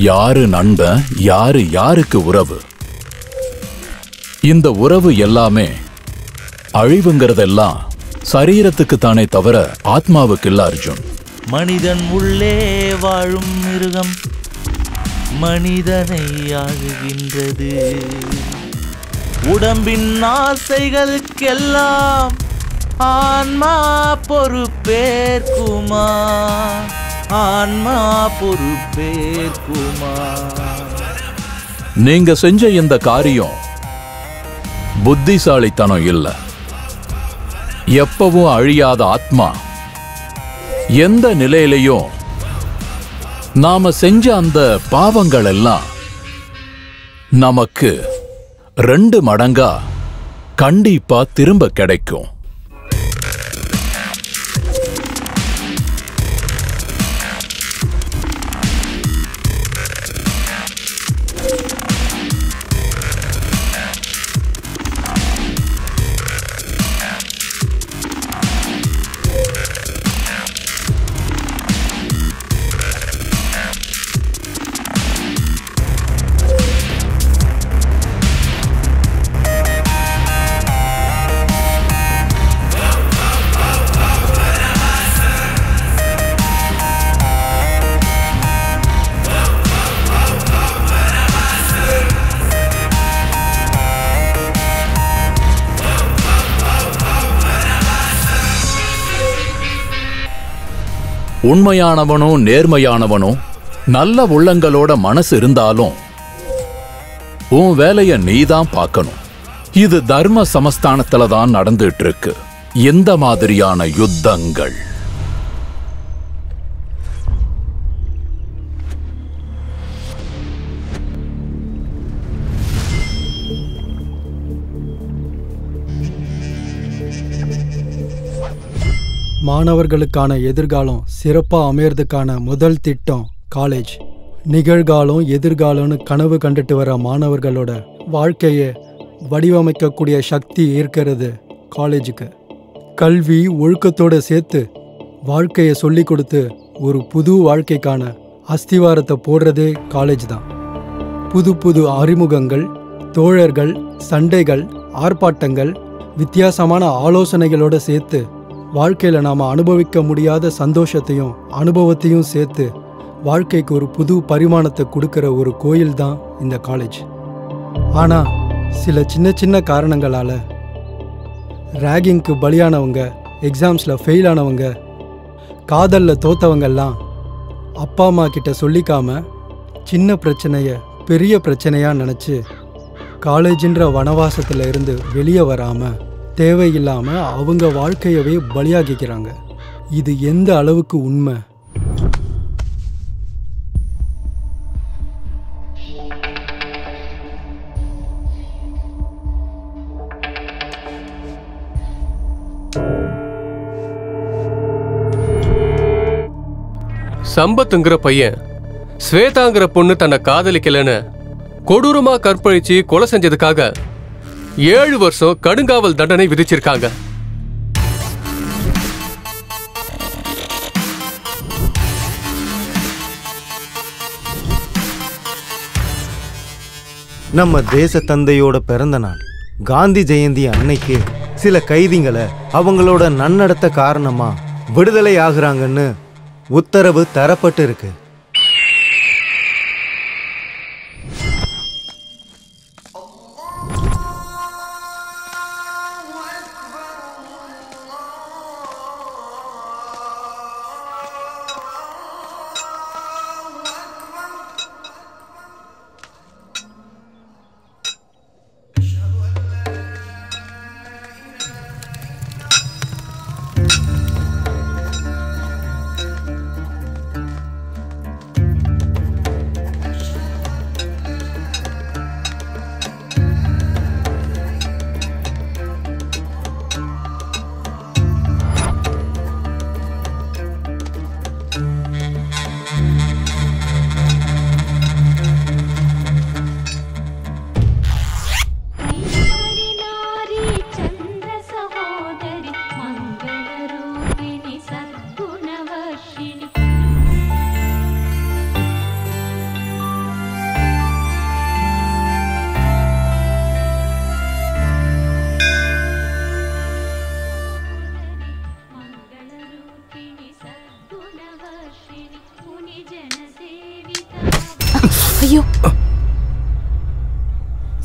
யாரு நண்பன், யாரு யாருக்கு உறவு. இந்த உறவு எல்லாமே அழிவுங்கிறதெல்லாம் சரீரத்துக்கு தானே தவிர ஆத்மாவுக்கு இல்ல அர்ஜுன். மனிதன் உள்ளே வாழும் மிருகம் மனிதனை ஆளுகின்றது. உடம்பின் ஆசைகளுக்கெல்லாம் ஆன்மா பொறுப்பேற்குமா? ஆன்மா பொறுப்பேற்குமா? நீங்க செஞ்ச இந்த காரியம் புத்திசாலித்தனம் இல்ல. எப்பவும் அழியாத ஆத்மா எந்த நிலையிலையும் நாம செஞ்ச அந்த பாவங்கள் எல்லாம் நமக்கு 2 மடங்கா கண்டிப்பா திரும்ப கிடைக்கும். உண்மையானவனும் நேர்மையானவனும் நல்ல உள்ளங்களோட மனசு இருந்தாலும் உன் வேலைய நீதான் பார்க்கணும். இது தர்ம சமஸ்தானத்துல தான் நடந்துட்டு இருக்கு இந்த மாதிரியான யுத்தங்கள். மாணவர்களுக்கான எதிர்காலம் சிறப்பா அமையறதுக்கான முதல் திட்டம் காலேஜ். நிகழ்காலம் எதிர்காலம்னு கனவு கண்டுட்டு வர மாணவர்களோட வாழ்க்கையை வடிவமைக்கக்கூடிய சக்தி இருக்கிறது காலேஜுக்கு. கல்வி ஒழுக்கத்தோட சேர்த்து வாழ்க்கையை சொல்லி கொடுத்து ஒரு புது வாழ்க்கைக்கான அஸ்திவாரத்தை போடுறதே காலேஜ் தான். புது புது அறிமுகங்கள், தோழர்கள், சண்டைகள், ஆர்ப்பாட்டங்கள், வித்தியாசமான ஆலோசனைகளோட சேர்த்து வாழ்க்கையில் நாம் அனுபவிக்க முடியாத சந்தோஷத்தையும் அனுபவத்தையும் சேர்த்து வாழ்க்கைக்கு ஒரு புது பரிமாணத்தை கொடுக்குற ஒரு கோயில் தான் இந்த காலேஜ். ஆனால் சில சின்ன சின்ன காரணங்களால் ரேகிங்க்கு பலியானவங்க, எக்ஸாம்ஸில் ஃபெயில் ஆனவங்க, காதலில் தோத்தவங்கெல்லாம் அப்பா அம்மா கிட்ட சொல்லிக்காம சின்ன பிரச்சனையை பெரிய பிரச்சனையாக நினச்சி காலேஜின்ற வனவாசத்தில் இருந்து வெளியே வராமல் தேவையில்லாமல் அவங்க வாழ்க்கையவே பலியாகிக்கிறாங்க. இது எந்த அளவுக்கு உண்மை? சம்பத்துங்கிற பையன் ஸ்வேதாங்கிற பொண்ணு தன்னை காதலிக்கலன்னு கொடூரமா கற்பழிச்சு கொலை செஞ்சதுக்காக 7 வருஷம் கடுங்காவல் தண்டனை விதிச்சிருக்காங்க. நம்ம தேச தந்தையோட பிறந்த நாள் காந்தி ஜெயந்தி அன்னைக்கு சில கைதிகளை அவங்களோட நன்னடத்த காரணமா விடுதலை ஆகுறாங்கன்னு உத்தரவு தரப்பட்டு இருக்கு.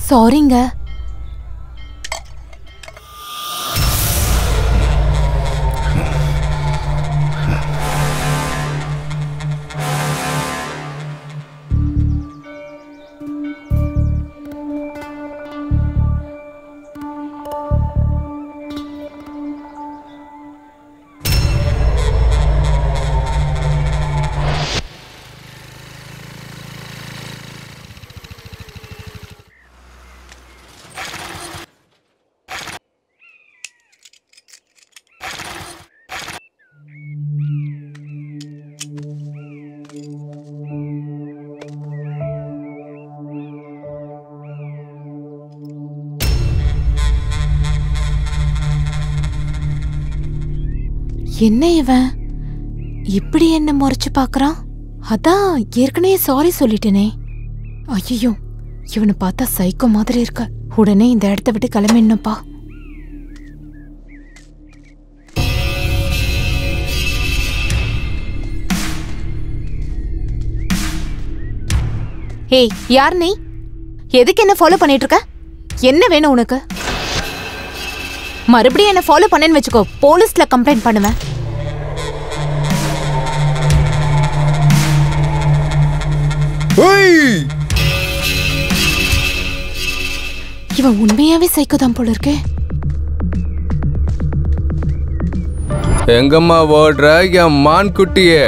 சாரிங்க. என்ன இவன் இப்படி என்ன முறைச்சு பாக்குறான்? அதான் ஏற்கனவே சாரி சொல்லிட்டேனே. ஐயோ, இவனை பார்த்தா சைக்கோ மாதிரி இருக்க. உடனே இந்த இடத்த விட்டு கிளம்பிடணும்ப்பா. ஏய், யார் நீ? எதுக்கு என்ன ஃபாலோ பண்ணிட்டு இருக்க? என்ன வேணும் உனக்கு? மறுபடியும் என்ன ஃபாலோ பண்ணேன்னு வச்சுக்கோ, போலீஸ்ல கம்ப்ளைண்ட் பண்ணுவேன். இவன் உண்மையாவே சைக்கோதான் போல இருக்கே. எங்கம்மா ஓடுற என் மான் குட்டியே?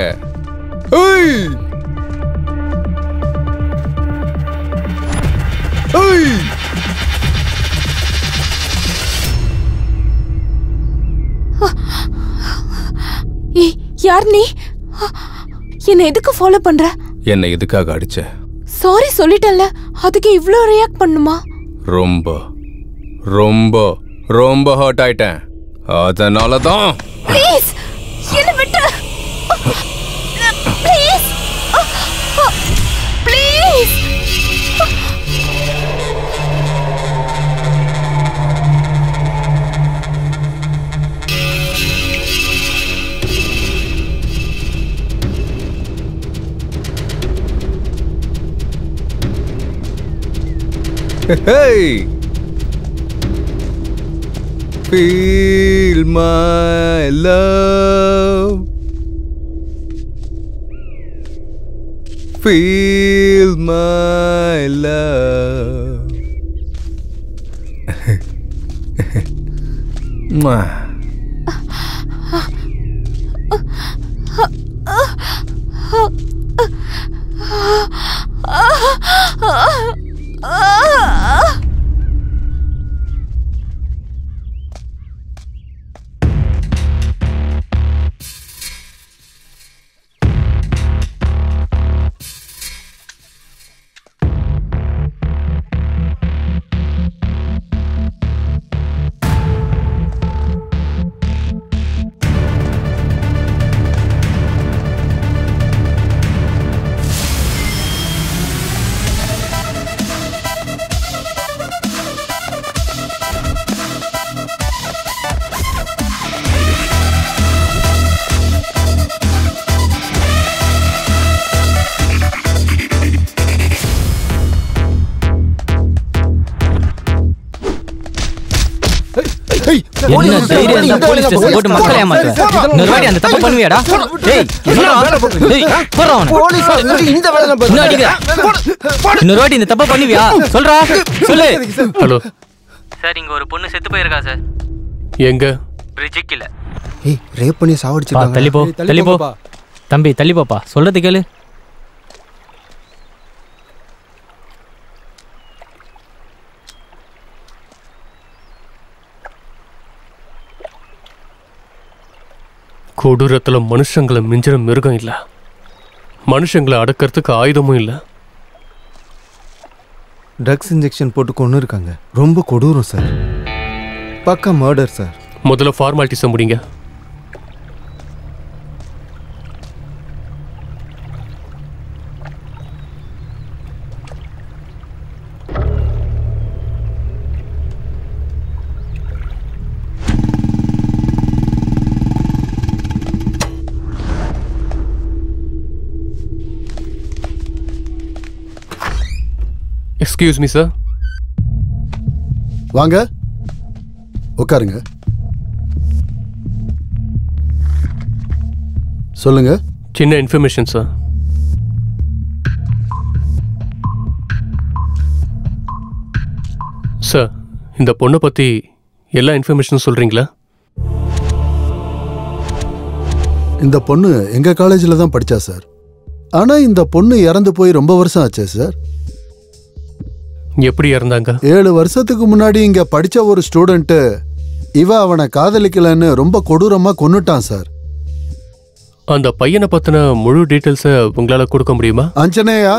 யார் நீ? என்ன எதுக்கு ஃபாலோ பண்ற? என்னை எதுக்காக அடிச்ச? சாரி சொல்லிட்டேன்ல, அதுக்கு இவ்ளோ ரியாக்ட் பண்ணுமா? ரொம்ப ரொம்ப ரொம்ப ஹர்ட் ஆயிட்டேன். அதனால தான். ப்ளீஸ் என்ன விட்டு. Please please. Hey! Feel my love. Feel my love. என்ன தைரியம் இருந்தா போலீஸ் ஸ்டேஷன் போட்டு மக்களை ஏமாத்துற? இன்னொரு வாட்டி அந்த தப்பு பண்ணுவியாடா? டேய், போறா அவனை. இன்னும் அடிக்கிற. இன்னொரு வாட்டி இந்த தப்பு பண்ணுவியா? சொல்றா, சொல்லு. ஹலோ சார், இங்க ஒரு பொண்ணு செத்து போயிருக்கா சார். எங்க? பிரிட்ஜ் கீழ. ஏய், ரேப் பண்ணி சாவடிச்சிட்டாங்க. தள்ளி போ, தள்ளி போ. தம்பி தள்ளி போப்பா, சொல்றது கேளு. கொடூரத்துல மனுஷங்களை மிஞ்சிற மிருகம் இல்ல, மனுஷங்களை அடக்கிறதுக்கு ஆயுதமும் இல்ல. ட்ரக்ஸ் இன்ஜெக்ஷன் போட்டு கொண்டு இருக்காங்க. ரொம்ப கொடூரம் சார். பக்கா மர்டர் சார். முதல்ல ஃபார்மாலிட்டிஸை முடிங்க. Excuse me, sir. வாங்க உட்காருங்க. சொல்லுங்க. சின்ன இன்ஃபர்மேஷன் சார். சார், இந்த பொண்ணை பத்தி எல்லா இன்ஃபர்மேஷனும் சொல்றீங்களா? இந்த பொண்ணு எங்க காலேஜில் தான் படிச்சா சார். ஆனா இந்த பொண்ணு இறந்து போய் ரொம்ப வருஷம் ஆச்சே சார். எப்படி இறந்தாங்க? 7 வருஷத்துக்கு முன்னாடி இங்க படிச்ச ஒரு ஸ்டூடெண்ட் இவ அவனை காதலிக்கலன்னு ரொம்ப கொடூரமா கொன்னுட்டான் சார். அந்த பையனை பத்தின முழு டீட்டெயில்ஸை உங்களால கொடுக்க முடியுமா? Anjaneya,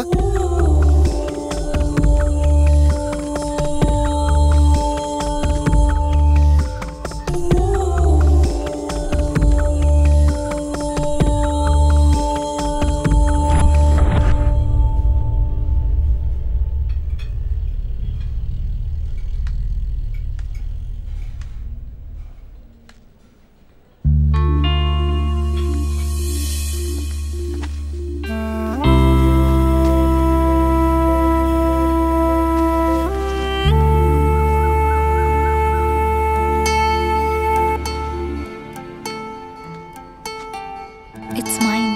It's mine.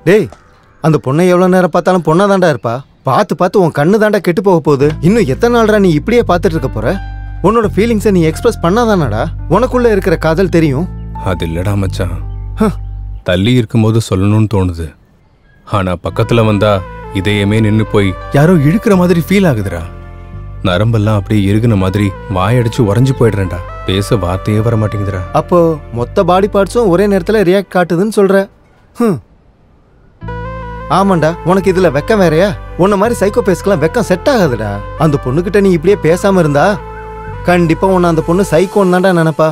டேய், அந்த பொண்ணை எவ்வளவு நேரம் பார்த்தாலும் பொண்ணா தாண்டா இருப்பா. பார்த்து பார்த்து உன் கண்ணு தாண்டா கெட்டு போக போகுது. இன்னும் எத்தனை நாள்டா நீ இப்படியே பார்த்துட்டு இருக்க போற? உன்னோட ஃபீலிங்ஸை நீ எக்ஸ்பிரஸ் பண்ணாதானடா உனக்குள்ள இருக்கிற காதல் தெரியும். அது இல்லடா மச்சான், தள்ளி இருக்கும்போது சொல்லணும்னு தோணுது. ஆனா பக்கத்துல வந்தா இதயமே நின்னு போய் யாரோ இழுக்கிற மாதிரி ஃபீல் ஆகுதுடா. நரம்பெல்லாம் அப்படியே இறுகுன மாதிரி வாயடிச்சு உறைஞ்சு போயிடுறேன்டா. பேச வார்த்தையே வர மாட்டேங்குதுடா. அப்போ மொத்த பாடி பார்ட்ஸும் ஒரே நேரத்துல ரியாக்ட் காட்டுதுன்னு சொல்ற? ஆமாண்டா, உனக்கு இதுல வெக்கம் வேறையா? உன்ன மாதிரி சைக்கோ பேஸ்க்கெல்லாம் வெக்கம் செட் ஆகாதுடா. அந்த பொண்ணுகிட்ட நீ இப்படியே பேசாம இருந்தா கண்டிப்பா உன்னை அந்த பொண்ணு சைக்கோன்னு தான்டா நினைப்பா.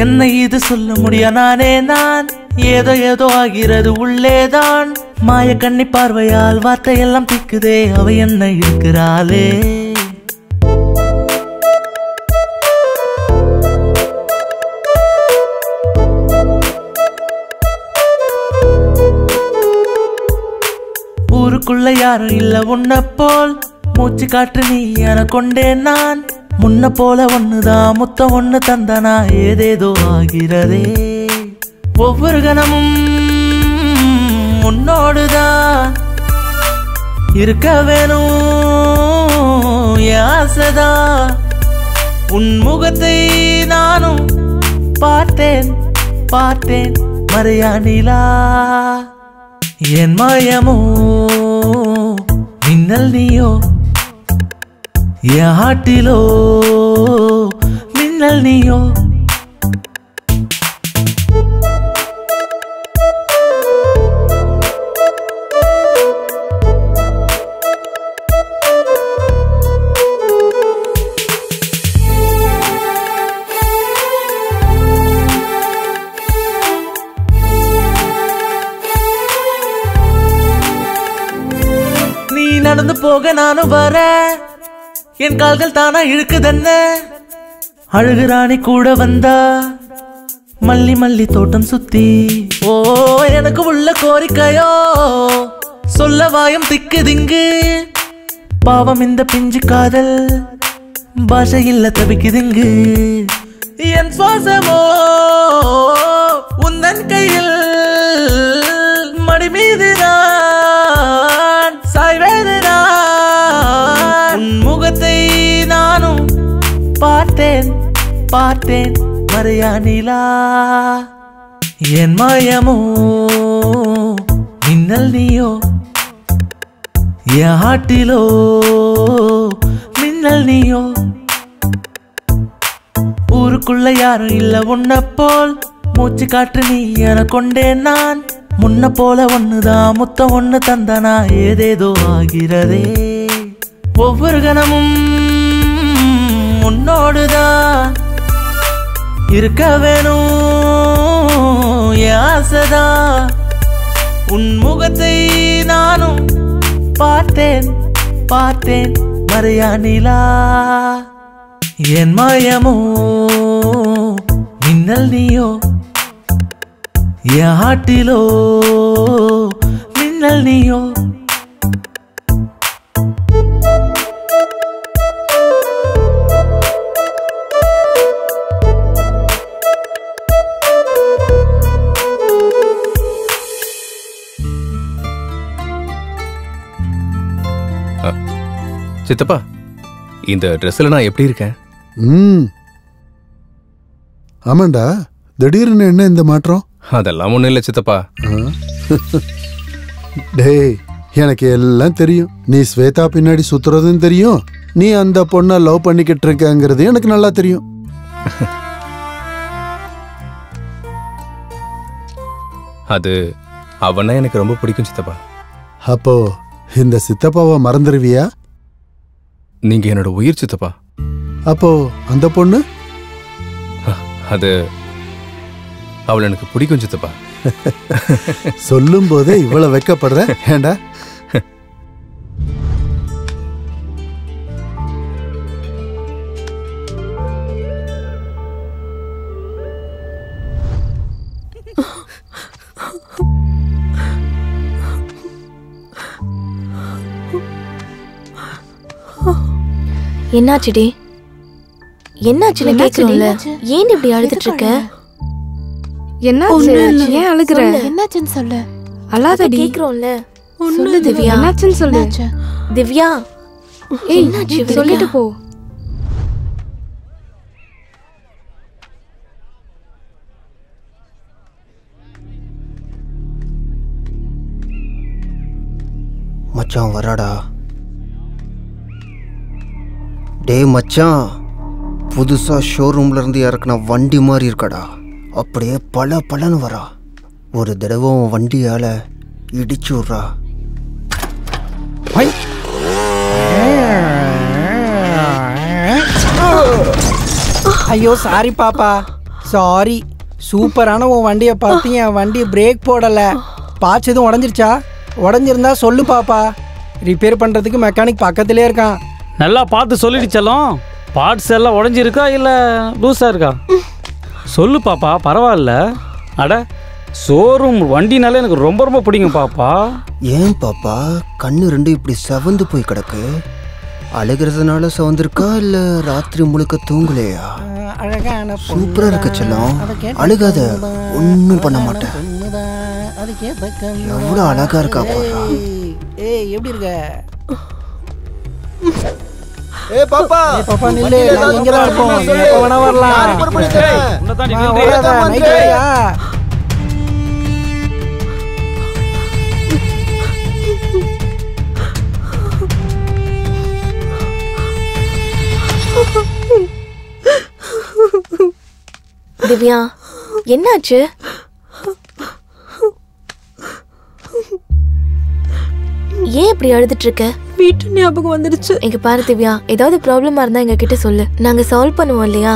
என்னை இது சொல்ல முடியா நானே நான், ஏதோ ஏதோ ஆகிறது உள்ளேதான். மாய கண்ணி பார்வையால் வார்த்தையெல்லாம் திக்குதே, அவ என்ன இருக்கிறாளே. ஊருக்குள்ள யாரும் இல்ல உன்ன போல், மூச்சு காற்று நீ என கொண்டேன் நான். முன்ன போல ஒண்ணுதான் முத்தம் ஒண்ணு தந்தனா, ஏதேதோ ஆகிறதே. ஒவ்வொரு கணமும் உன்னோடுதான் இருக்க வேணும் ஆசைதா. உன் முகத்தை நானும் பார்த்தேன் பார்த்தேன் மறையா நிலா. என் மாயமோ மின்னல் நீயோ, என் ஹாட்டிலோ மின்னல் நீயோ. நீ நடந்து போக நானும் வர, என் கால்கள் தானா இழுக்குதென்ன. அழுகுராணி கூட வந்தா மல்லி மல்லி தோட்டம் சுத்தி. ஓ எனக்கு உள்ள கோரிக்கையோ சொல்ல வாயம் திக்கு திங்கு. பாவம் இந்த பிஞ்சு காதல் பாஷை இல்ல தவிக்குதுங்கு. என் சுவாசமோ உந்தன் கையில், மடி மீது நான் சாய்வேது நான். முகத்தை நானும் பார்த்தேன் பார்த்தேன் மறையா நிலா. என் மாயமோ மின்னல் நீயோ, என் ஹாட்டிலோ மின்னல் நீயோ. ஊருக்குள்ள யாரும் இல்ல உன்ன போல், மூச்சு காற்று நீ என கொண்டேன் நான். முன்ன போல ஒண்ணுதான் முத்தம் ஒண்ணு தந்தனா ஏதேதோ ஆகிறதே. ஒவ்வொரு கணமும் உன்னோடுதான் இருக்க வேணும் என் ஆசைதான். உன் முகத்தை நானும் பார்த்தேன் பார்த்தேன் மறையா நிலா. என் மாயமோ மின்னல் நீயோ என் ஆட்டிலோ மின்னல் நீயோ. சித்தப்பா, இந்த ட்ரெஸ்ல நான் எப்படி இருக்கேன்? ஆமாண்டா, திடீர்னு என்ன இந்த மாற்றம்? அதெல்லாம் ஒண்ணும் இல்லை சித்தப்பா. டேய், எனக்கு எல்லாம் தெரியும். நீ ஸ்வேதா பின்னாடி சுத்துறதுன்னு தெரியும், நீ அந்த பொண்ணை லவ் பண்ணிக்கிட்டு இருக்கங்கிறது எனக்கு நல்லா தெரியும். அது அவனா எனக்கு ரொம்ப பிடிக்கும் சித்தப்பா. அப்போ இந்த சித்தப்பாவை மறந்துடுவியா? நீங்க என்னோட உயிர் சித்தப்பா. அப்போ அந்த பொண்ணு? அது அவள் எனக்கு பிடிக்கும் சித்தப்பா. சொல்லும் போதே இவ்வளவு வெக்கப்படுற ஏண்டா? என்னாச்சுடி? என்னாச்சுன்னு கேக்குறோம்ல, ஏன் இப்படி அழுதுட்டு இருக்க? என்னாச்சு? ஏன் அழுகுற? என்னாச்சுன்னு சொல்லு. அழாதடி. கேக்குறோம்ல, சொல்லு திவ்யா. என்னாச்சுன்னு சொல்லு. திவ்யா, என்னாச்சு சொல்லிட்டு போ. மச்சான் வராடா. டே மச்சான், புதுசா ஷோரூம்ல இருந்து இறக்குன வண்டி மாதிரி இருக்கடா. அப்படியே பல பலன்னு வரா. ஒரு தடவை வண்டியால இடிச்சு விட்றா. ஐயோ சாரி பாப்பா, சாரி. சூப்பரான உன் வண்டியை பார்த்து என் வண்டி பிரேக் போடலை. பாச்சு எதுவும் உடஞ்சிருச்சா? உடஞ்சிருந்தா சொல்லு பாப்பா, ரிப்பேர் பண்ணுறதுக்கு மெக்கானிக் பக்கத்துலேயே இருக்கான். நல்லா பார்த்து சொல்லிடுச்சலாம். பார்ட்ஸ் எல்லாம் உடஞ்சிருக்கா இல்லை லூஸாக இருக்கா? சொல்லு பாப்பா, பரவாயில்ல. அட, ஷோரூம் வண்டினாலே எனக்கு ரொம்ப ரொம்ப பிடிக்கும் பாப்பா. ஏன் பாப்பா கண்ணு ரெண்டு இப்படி செவந்து போய் கிடக்கு? அழுகிறதுனால செவந்திருக்கா இல்லை ராத்திரி முழுக்க தூங்கலையா? சூப்பரா இருக்க செல்லம், அழுகாத, ஒன்றும் பண்ண மாட்டேன். எவ்வளோ அழகா இருக்கா பாப்பா. ஏய் எப்படி இருக்க? ஏய் பாப்பா, பாப்பா நில்லு, நான் இங்க தான் இருப்போம். நீ எப்ப வேணா வரலாம். ஓடாத, நைட் வரையா? திவ்யா, என்னாச்சு? ஏன் இப்படி அழுதுட்டு இருக்க? வீட்டு ஞாபகம் வந்துடுச்சு. எங்க பாரு திவ்யா, ஏதாவது ப்ராப்ளமா இருந்தா எங்க கிட்ட சொல்லு, நாங்க சால்வ் பண்ணுவோம் இல்லையா?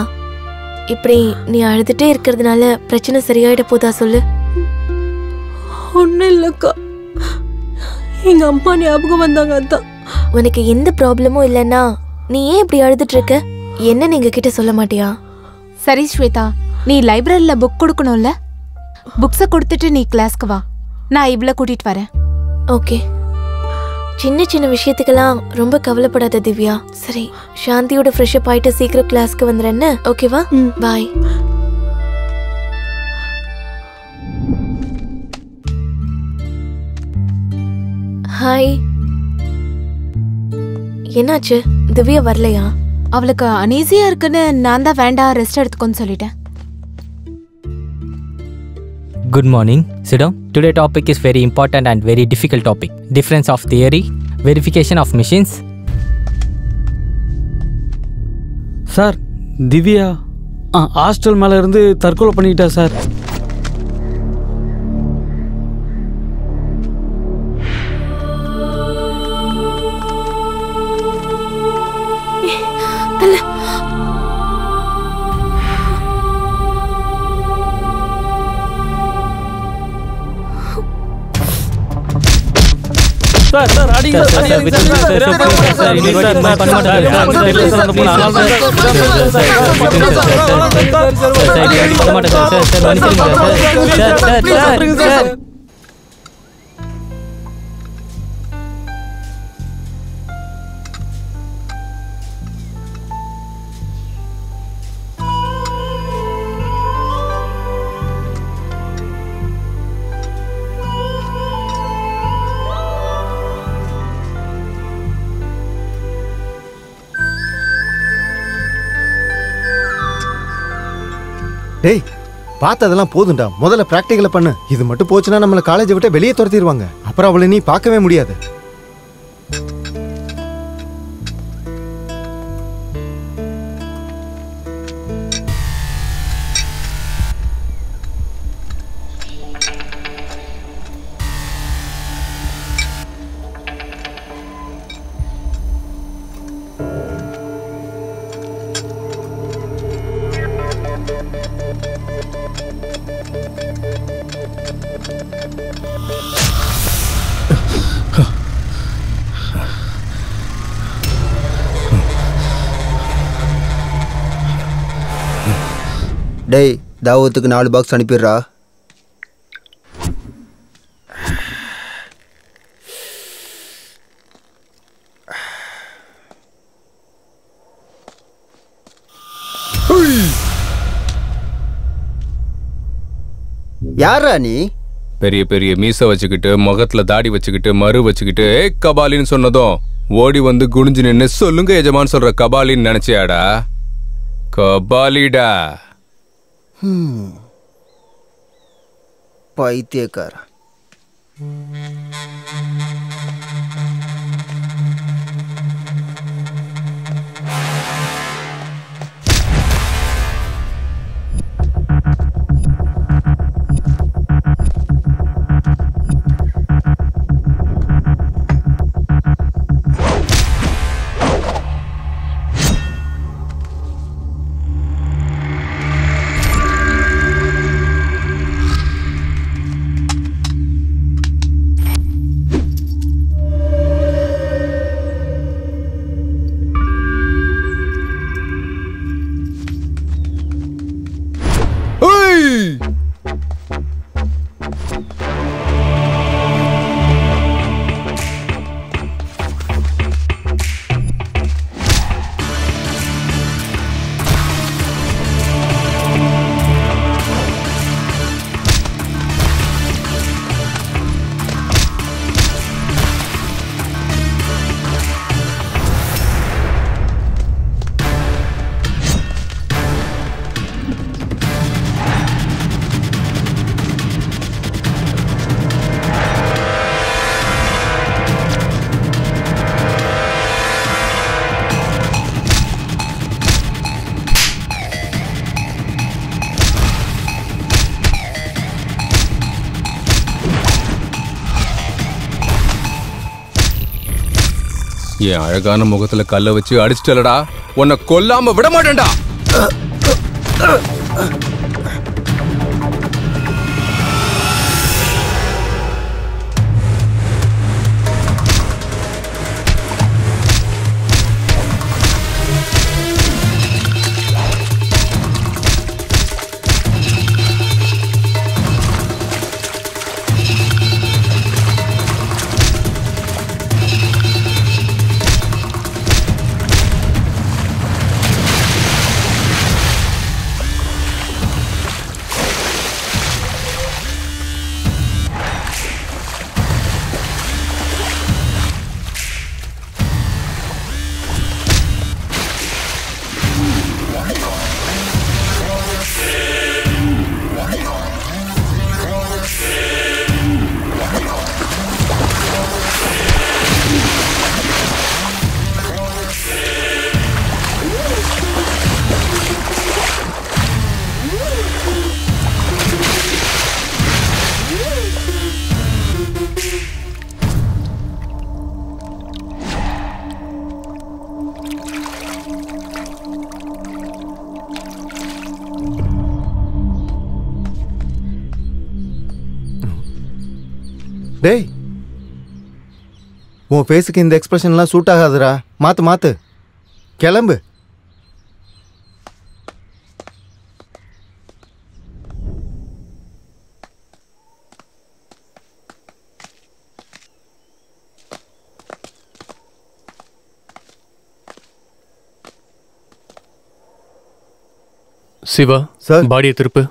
இப்படி நீ அழுதுட்டே இருக்கிறதுனால பிரச்சனை சரியாயிட போதா சொல்லு. ஒன்னும் இல்லக்கா, எங்க அம்மா ஞாபகம் வந்தாங்க, அதான். உனக்கு எந்த ப்ராப்ளமும் இல்லைன்னா நீ ஏன் இப்படி அழுதுட்டு இருக்க? என்ன நீங்க கிட்ட சொல்ல மாட்டியா? சரி ஸ்வேதா, நீ லைப்ரரியில புக் கொடுக்கணும்ல, புக்ஸை கொடுத்துட்டு நீ கிளாஸ்க்கு வா, நான் இவ்வளவு கூட்டிட்டு வரேன். ஓகே. சின்ன சின்ன விஷயத்துக்கெல்லாம் ரொம்ப கவலைப்படாத திவ்யா. சரி, சாந்தியோட ஃப்ரெஷ் அப் ஆயிட்டு சீக்கிரம் கிளாஸ்க்கு வந்துடுறேன்னு. ஓகேவா? பாய். ஹாய். என்னாச்சு? திவ்யா வரலையா? அவளுக்கு அனீசியா இருக்குன்னு நான் தான் வேண்டாம், ரெஸ்ட் எடுத்துக்கோன்னு சொல்லிட்டேன். Good morning. Sit down. Today's topic is very important and very difficult topic. Difference of theory, verification of machines. Sir, Divya hostel மேலே இருந்து தற்கொலை பண்ணிக்கிட்டா சார். இல்ல. சார் அடிங்க சார் டேய் பார்த்ததெல்லாம் போதும்டா, முதல்ல பிராக்டிகலை பண்ணு. இது மட்டும் போச்சுன்னா நம்மளை காலேஜை விட்டு வெளியே துரத்திடுவாங்க. அப்புறம் அவளை நீ பார்க்கவே முடியாது. டேய் தாவத்துக்கு 4 பாக்ஸ் அனுப்பிடுறா. யாரா நீ? பெரிய பெரிய மீசை வச்சுக்கிட்டு முகத்துல தாடி வச்சுக்கிட்டு மறு வச்சுக்கிட்டு கபாலின்னு சொன்னதும் ஓடி வந்து குனிஞ்சு நின்று சொல்லுங்க எஜமான் சொல்ற கபாலின்னு நினைச்சியாடா? கபாலிடா. பைத்தியக்கார. என் அழகான முகத்துல கல்ல வச்சு அடிச்சிட்டலடா, உன்னை கொல்லாம விட மாட்டேன்டா. டேய், உன் ஃபேஸுக்கு இந்த எக்ஸ்பிரஷன்லாம் சூட் ஆகாதுடா. மாத்து கிளம்பு. சிவா சார், பாடியை திருப்பு.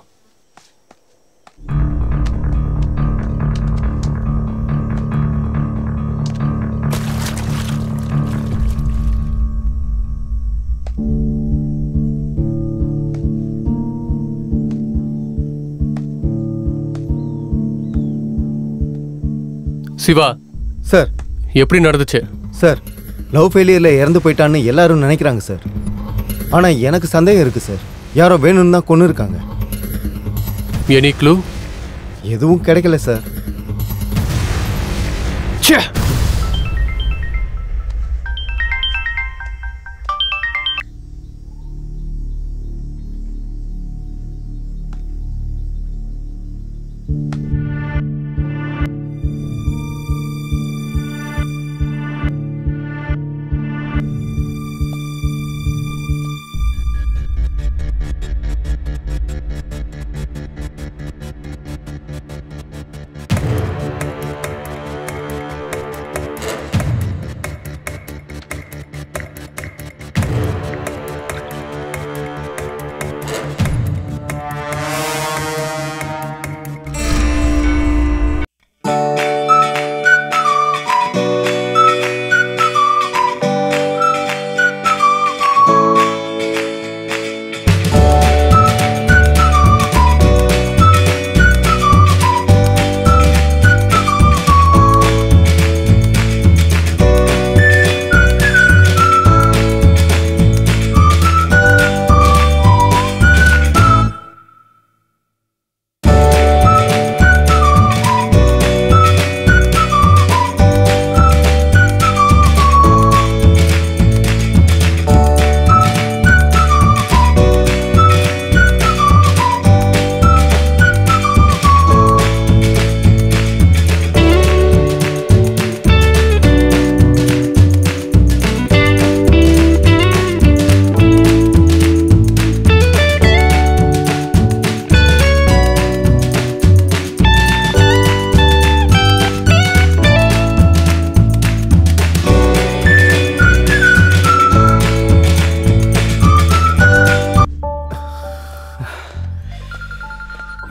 சிவா சார், எப்படி நடந்துச்சு சார்? லவ் ஃபெயிலியரில் இறந்து போயிட்டான்னு எல்லாரும் நினைக்கிறாங்க சார். ஆனால் எனக்கு சந்தேகம் இருக்குது சார். யாரோ வேணும்னு தான் கொண்டு இருக்காங்க. Any clue? எதுவும் கிடைக்கல சார்.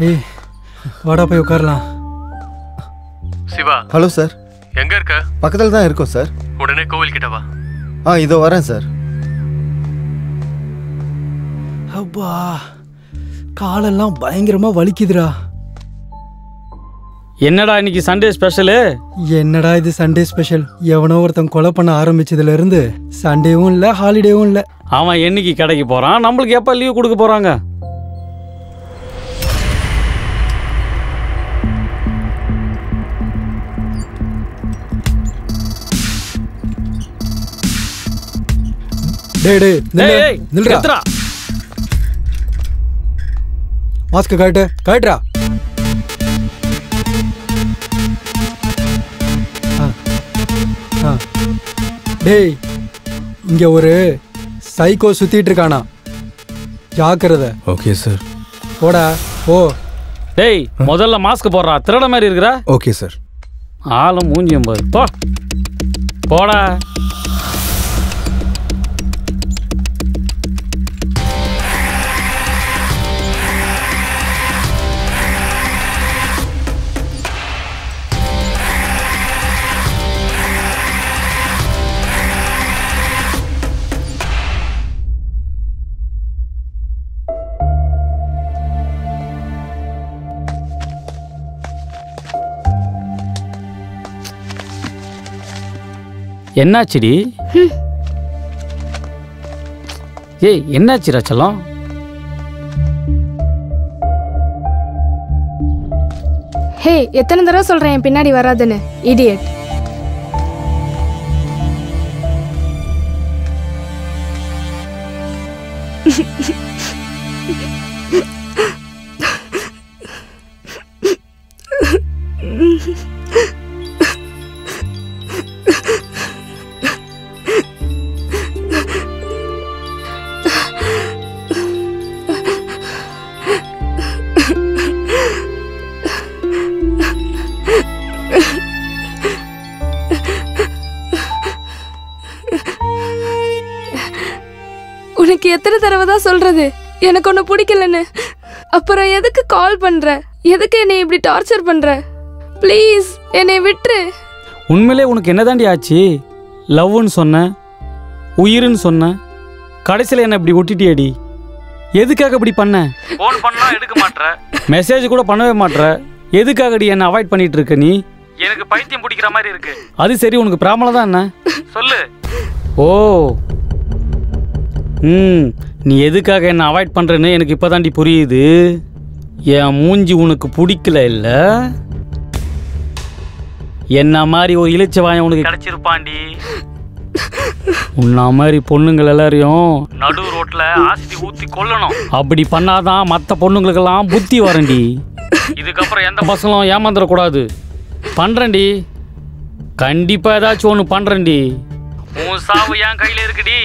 ஏய், வாடா போய் உட்காரலாம். சிவா. Hello sir. எங்க இருக்க? பக்கத்தில் தான் இருக்கோம் சார். உடனே கோவில் கிட்ட வா. இதோ வரேன் சார். அப்பா, காலெல்லாம் பயங்கரமா வலிக்குதுடா. என்னடா இன்னைக்கு சண்டே ஸ்பெஷலு? என்னடா இது சண்டே ஸ்பெஷல்? எவனோ ஒருத்தன் கொலை பண்ண ஆரம்பிச்சதுல இருந்து சண்டேவும் இல்ல ஹாலிடேவும் இல்ல. அவன் என்னைக்கு கடைக்கு போறான்? நம்மளுக்கு எப்ப லீவ் கொடுக்க போறாங்க? டேய் நில்றா. மாஸ்க் கழட்டுறா. டேய், இங்க ஒரு சைக்கோ சுத்திட்டு இருக்கானா, ஜாக்கிரதை. Okay sir. போடா போ. டேய், முதல்ல மாஸ்க் போடுறா. திருட மாதிரி இருக்கிற. Okay sir. ஆளும் மூஞ்சியம் பாரு. போடா. என்னாச்சுடி? ஏய், என்னாச்சு ராச்சலம்? ஹே, எத்தனை தடவை சொல்றேன் என் பின்னாடி வராதுன்னு, இடியட். உனக்கு எத்தனை தடவை தான் சொல்றது எனக்கு ஒன்று பிடிக்கலன்னு? அப்புறம் எதுக்கு கால் பண்ற? எதுக்கு என்னை இப்படி டார்ச்சர் பண்ற? ப்ளீஸ் என்னை விட்டுரு. உண்மையிலே உனக்கு என்னதாண்டி ஆச்சு? லவ்னு சொன்ன, உயிர்னு சொன்ன, கடைசியில் என்ன இப்படி ஒட்டிட்டியடி. எதுக்காக இப்படி பண்ண? ஃபோன் பண்ணா எடுக்க மாட்ற, மெசேஜ் கூட பண்ணவே மாட்ற. எதுக்காகடி என்ன அவாய்ட் பண்ணிட்டு இருக்க நீ? எனக்கு பைத்தியம் பிடிக்கிற மாதிரி இருக்கு. அது சரி, உனக்கு ப்ராப்ளம் தான் என்ன சொல்லு. ஓ நீ எதுக்காக என்ன அவாய்ட் பண்றேன்னு எனக்கு இப்போதாண்டி புரியுது. என் மூஞ்சி உனக்கு பிடிக்கல இல்ல? என்ன மாதிரி ஒரு இளிச்சவாயம் உனக்கு கிடைச்சிருப்பாண்டி. உன்ன மாதிரி பொண்ணுங்கள் எல்லாரையும் நடு ரோட்ல ஆசிட்டி ஊத்தி கொல்லணும். அப்படி பண்ணாதான் மற்ற பொண்ணுங்களுக்கெல்லாம் புத்தி வரண்டி. இதுக்கப்புறம் எந்த பசங்களும் ஏமாந்துடக்கூடாது. பண்றேன்டி, கண்டிப்பா ஏதாச்சும் ஒன்று பண்றேன்டி. உன் சாவு என் கையில இருக்குடி.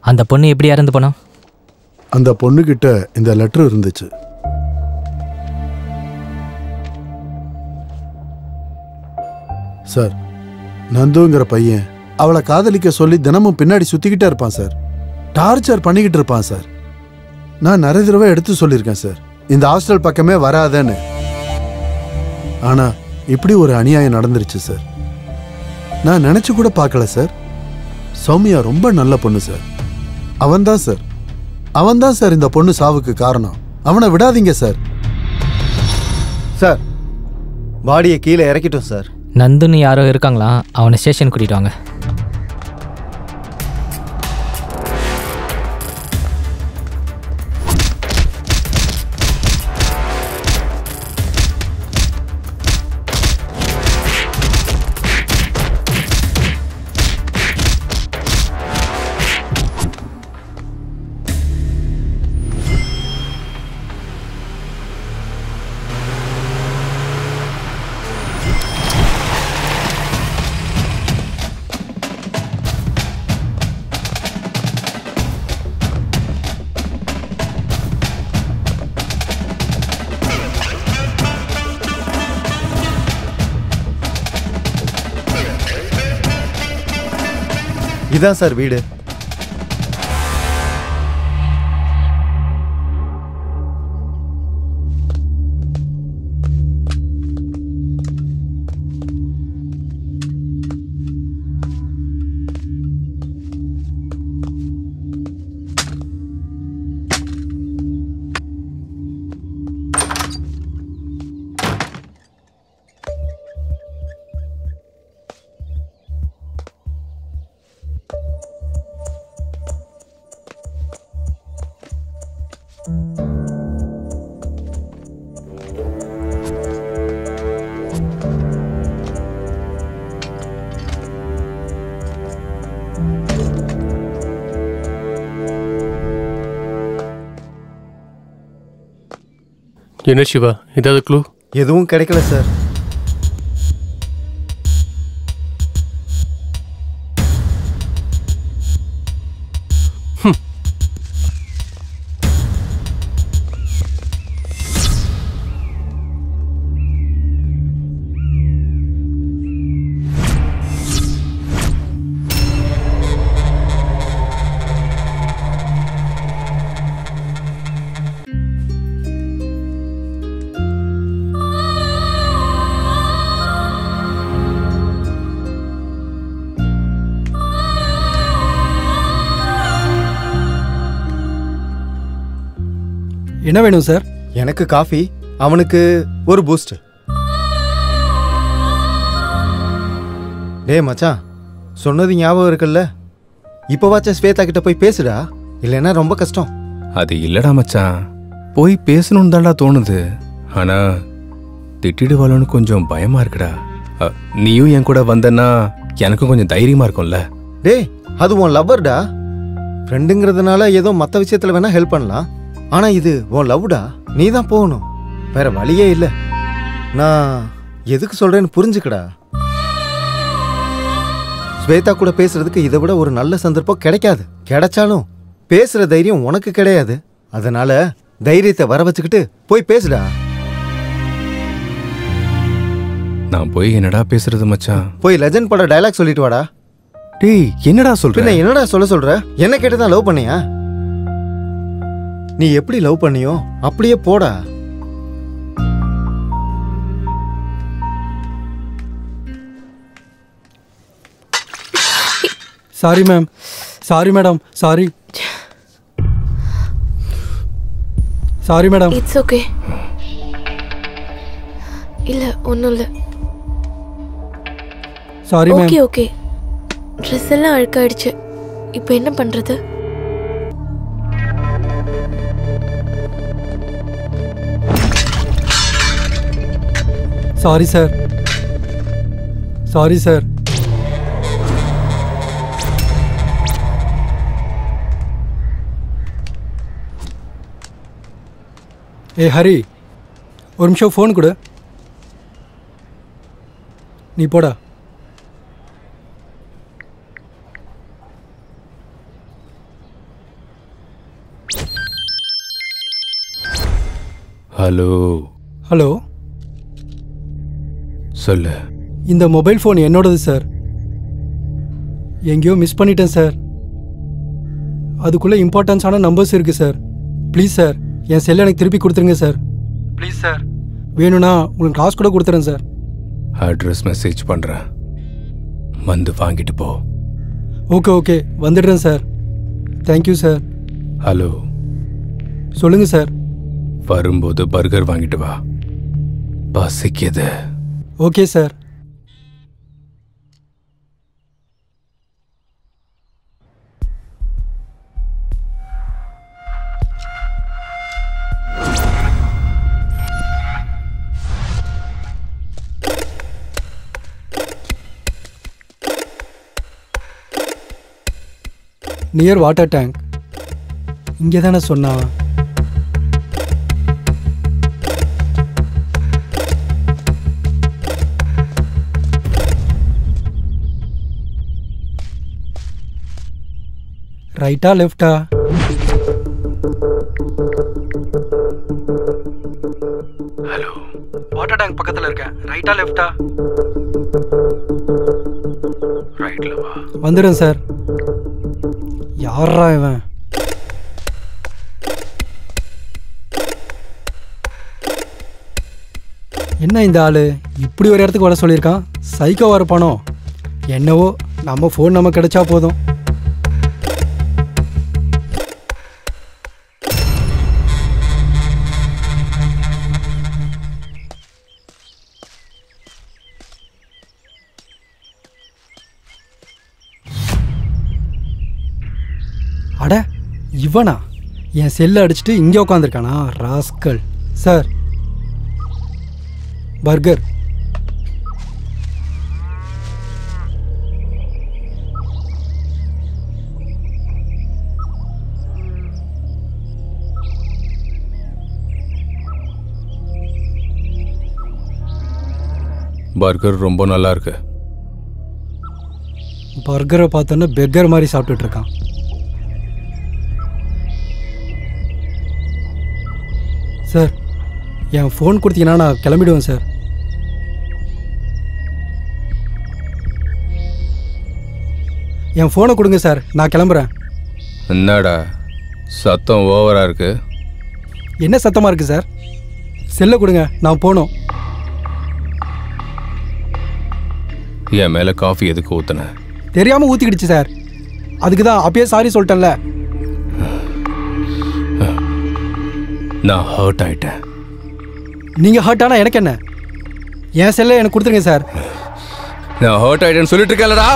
அந்த பொண்ணு எப்படி இறந்து போனா? அந்த பொண்ணுகிட்ட இந்த லெட்டர் இருந்துச்சு. சார், நந்துங்கிற பையன் அவளை காதலிக்க சொல்லி தினமும் பின்னாடி சுத்திக்கிட்டே இருப்பான் சார். டார்ச்சர் பண்ணிக்கிட்டு இருப்பான் சார். நான் நிறைய தடவை எடுத்து சொல்லியிருக்கேன் சார், இந்த ஹாஸ்டல் பக்கமே வராதேன்னு. ஆனா இப்படி ஒரு அநியாயம் நடந்துருச்சு சார். நான் நினைச்சு கூட பார்க்கல சார். சௌமியா ரொம்ப நல்ல பொண்ணு சார். அவன்தான் சார் இந்த பொண்ணு சாவுக்கு காரணம். அவனை விடாதீங்க சார். சார், பாடியை கீழே இறக்கிட்டோம் சார். நந்துன்னு யாரோ இருக்காங்களா? அவனை ஸ்டேஷன் கூட்டிட்டு வாங்க. இதான் சார் வீடு. என்ன சிவா, ஏதாவது க்ளூ? எதுவும் கிடைக்கல சார். என்ன வேணும் சார்? எனக்கு காஃபி, அவனுக்கு ஒரு பூஸ்ட். டேய் மச்சான், சொன்னது ஞாபகம் இருக்குல்ல? இப்போவாச்சும் ஸ்வேதா கிட்ட போய் பேசுடா, இல்லைன்னா ரொம்ப கஷ்டம். அது இல்லடா மச்சான், போய் பேசணும்னு தான்டா தோணுது. ஆனா திட்டிடுவாளோன்னு கொஞ்சம் பயமா இருக்குடா. நீயும் என் கூட வந்தன்னா எனக்கும் கொஞ்சம் தைரியமா இருக்கும்ல. டேய், அது உன் லவ்வர்டா. ஃப்ரெண்டுங்கிறதுனால ஏதோ மற்ற விஷயத்துல வேணா ஹெல்ப் பண்ணலாம். ஆனா இது உன் லவ்டா, நீ தான் போகணும், வேற வழியே இல்லை. நான் எதுக்கு சொல்றேன்னு புரிஞ்சுக்கடா. ஸ்வேதா கூட பேசுறதுக்கு இதை விட ஒரு நல்ல சந்தர்ப்பம் கிடைக்காது. கிடைச்சாலும் பேசுற தைரியம் உனக்கு கிடையாது. அதனால தைரியத்தை வர வச்சுக்கிட்டு போய் பேசுடா. நான் போய் என்னடா பேசுறது மச்சான்? போய் லெஜண்ட் பட டயலாக் சொல்லிட்டு வாடா. டேய், என்னடா சொல்ற? என்னடா சொல்ற? என்ன கேட்டுதான் லவ் பண்ணியா? நீ எப்படி லவ் பண்ணியோ அப்படியே போடா. Sorry ma'am, sorry madam, sorry sorry madam. It's okay. இல்ல ஒன்றும் இல்லை. Sorry ma'am. Okay okay. Dress எல்லாம் அழுக்காயிடுச்சு. இப்போ என்ன பண்றது? Sorry sir, sorry sir. ஏ ஹரி, ஒரு நிமிஷம் ஃபோன் கொடு. நீ போடா. ஹலோ. ஹலோ, சொல்லு. இந்த மொபைல் ஃபோன் என்னோடது சார். எங்கேயோ மிஸ் பண்ணிட்டேன் சார். அதுக்குள்ளே இம்பார்ட்டன்ஸான நம்பர்ஸ் இருக்குது சார். ப்ளீஸ் சார், என் செல்லை எனக்கு திருப்பி கொடுத்துருங்க சார். Please sir. வேணும்னா உங்களுக்கு காசு கூட கொடுத்துறேன் சார். அட்ரஸ் மெசேஜ் பண்ணுறேன், வந்து வாங்கிட்டு போ. ஓகே ஓகே, வந்துடுறேன் சார். Thank you sir. ஹலோ. சொல்லுங்கள் சார். வரும்போது பர்கர் வாங்கிட்டு வா, பசிக்குது. Okay sir. Near water tank. இங்கே தானே சொன்னா? ரைட்டா லெஃப்டா? ஹலோ, வாட்டர் டேங்க் பக்கத்தில் இருக்கேன். ரைட்டா லெஃப்டா? ரைட்ல வா. வந்துடுறேன் சார். யாரா இவன்? என்ன இந்த ஆளு இப்படி ஒரு இடத்துக்கு வர சொல்லியிருக்கான்? சைக்கோவா இருப்பானோ என்னவோ. நம்ம ஃபோன் நமக்கு கிடைச்சா போதும். அட, இவனா? என் செல்லை அடிச்சுட்டு இங்கே உட்காந்துருக்கானா ராஸ்கல். Sir, burger. பர்கர் ரொம்ப நல்லா இருக்கு. பர்கரை பார்த்தோன்னா பெர்கர் மாதிரி சாப்பிட்டுட்டு இருக்கான். சார், என் ஃபோன் கொடுத்தீங்கன்னா நான் கிளம்பிடுவேன் சார். என் ஃபோனை கொடுங்க சார், நான் கிளம்புறேன். என்னடா சத்தம் ஓவரா இருக்கு? என்ன சத்தமாக இருக்குது சார்? செல்லை கொடுங்க, நான் போகணும். என் மேலே காஃபி எதுக்கு ஊத்துன? தெரியாமல் ஊற்றிக்கிடுச்சு சார். அதுக்கு தான் அப்பயே சாரி சொல்லிட்டேன்ல. நான் ஹர்ட் ஆயிட்டேன். நீங்க ஹர்ட் ஆனா எனக்கு என்ன? என் செல்லை எனக்கு கொடுத்துருங்க சார். நான் ஹர்ட் ஆயிட்டேன்னு சொல்லிட்டு இருக்கேன்லடா.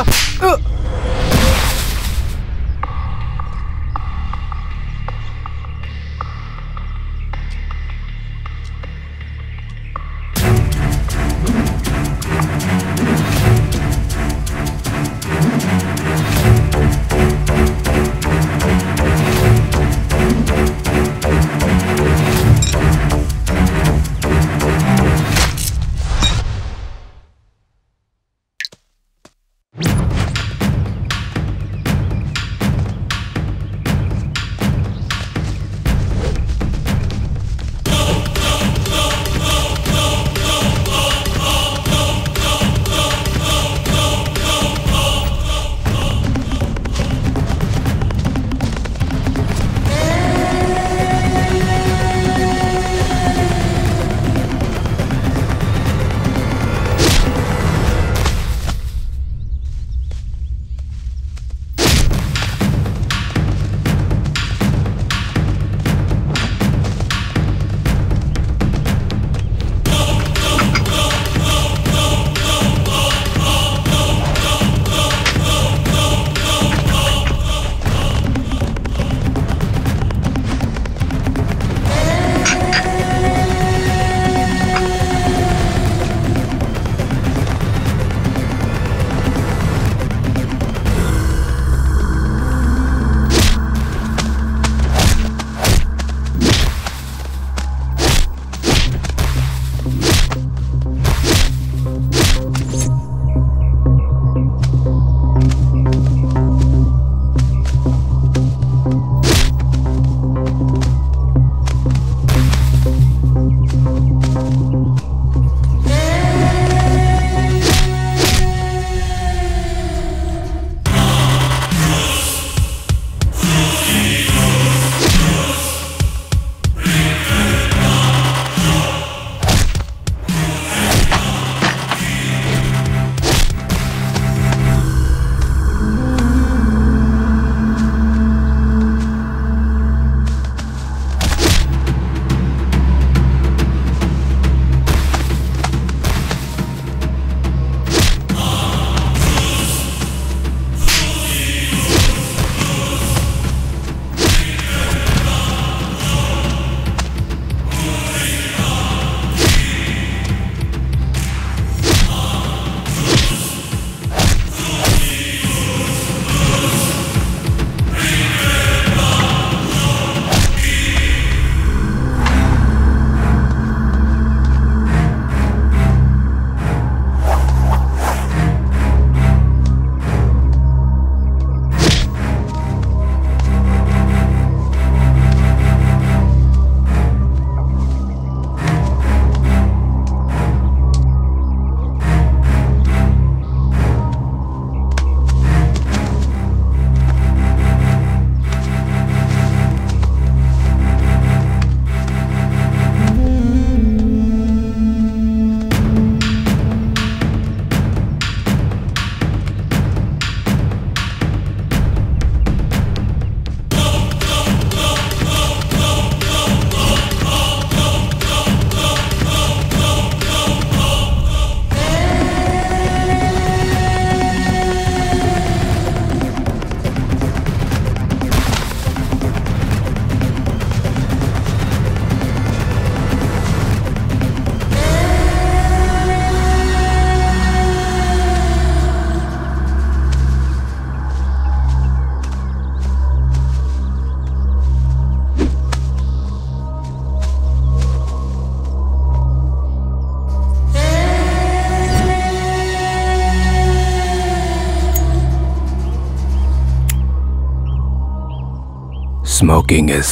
Smoking is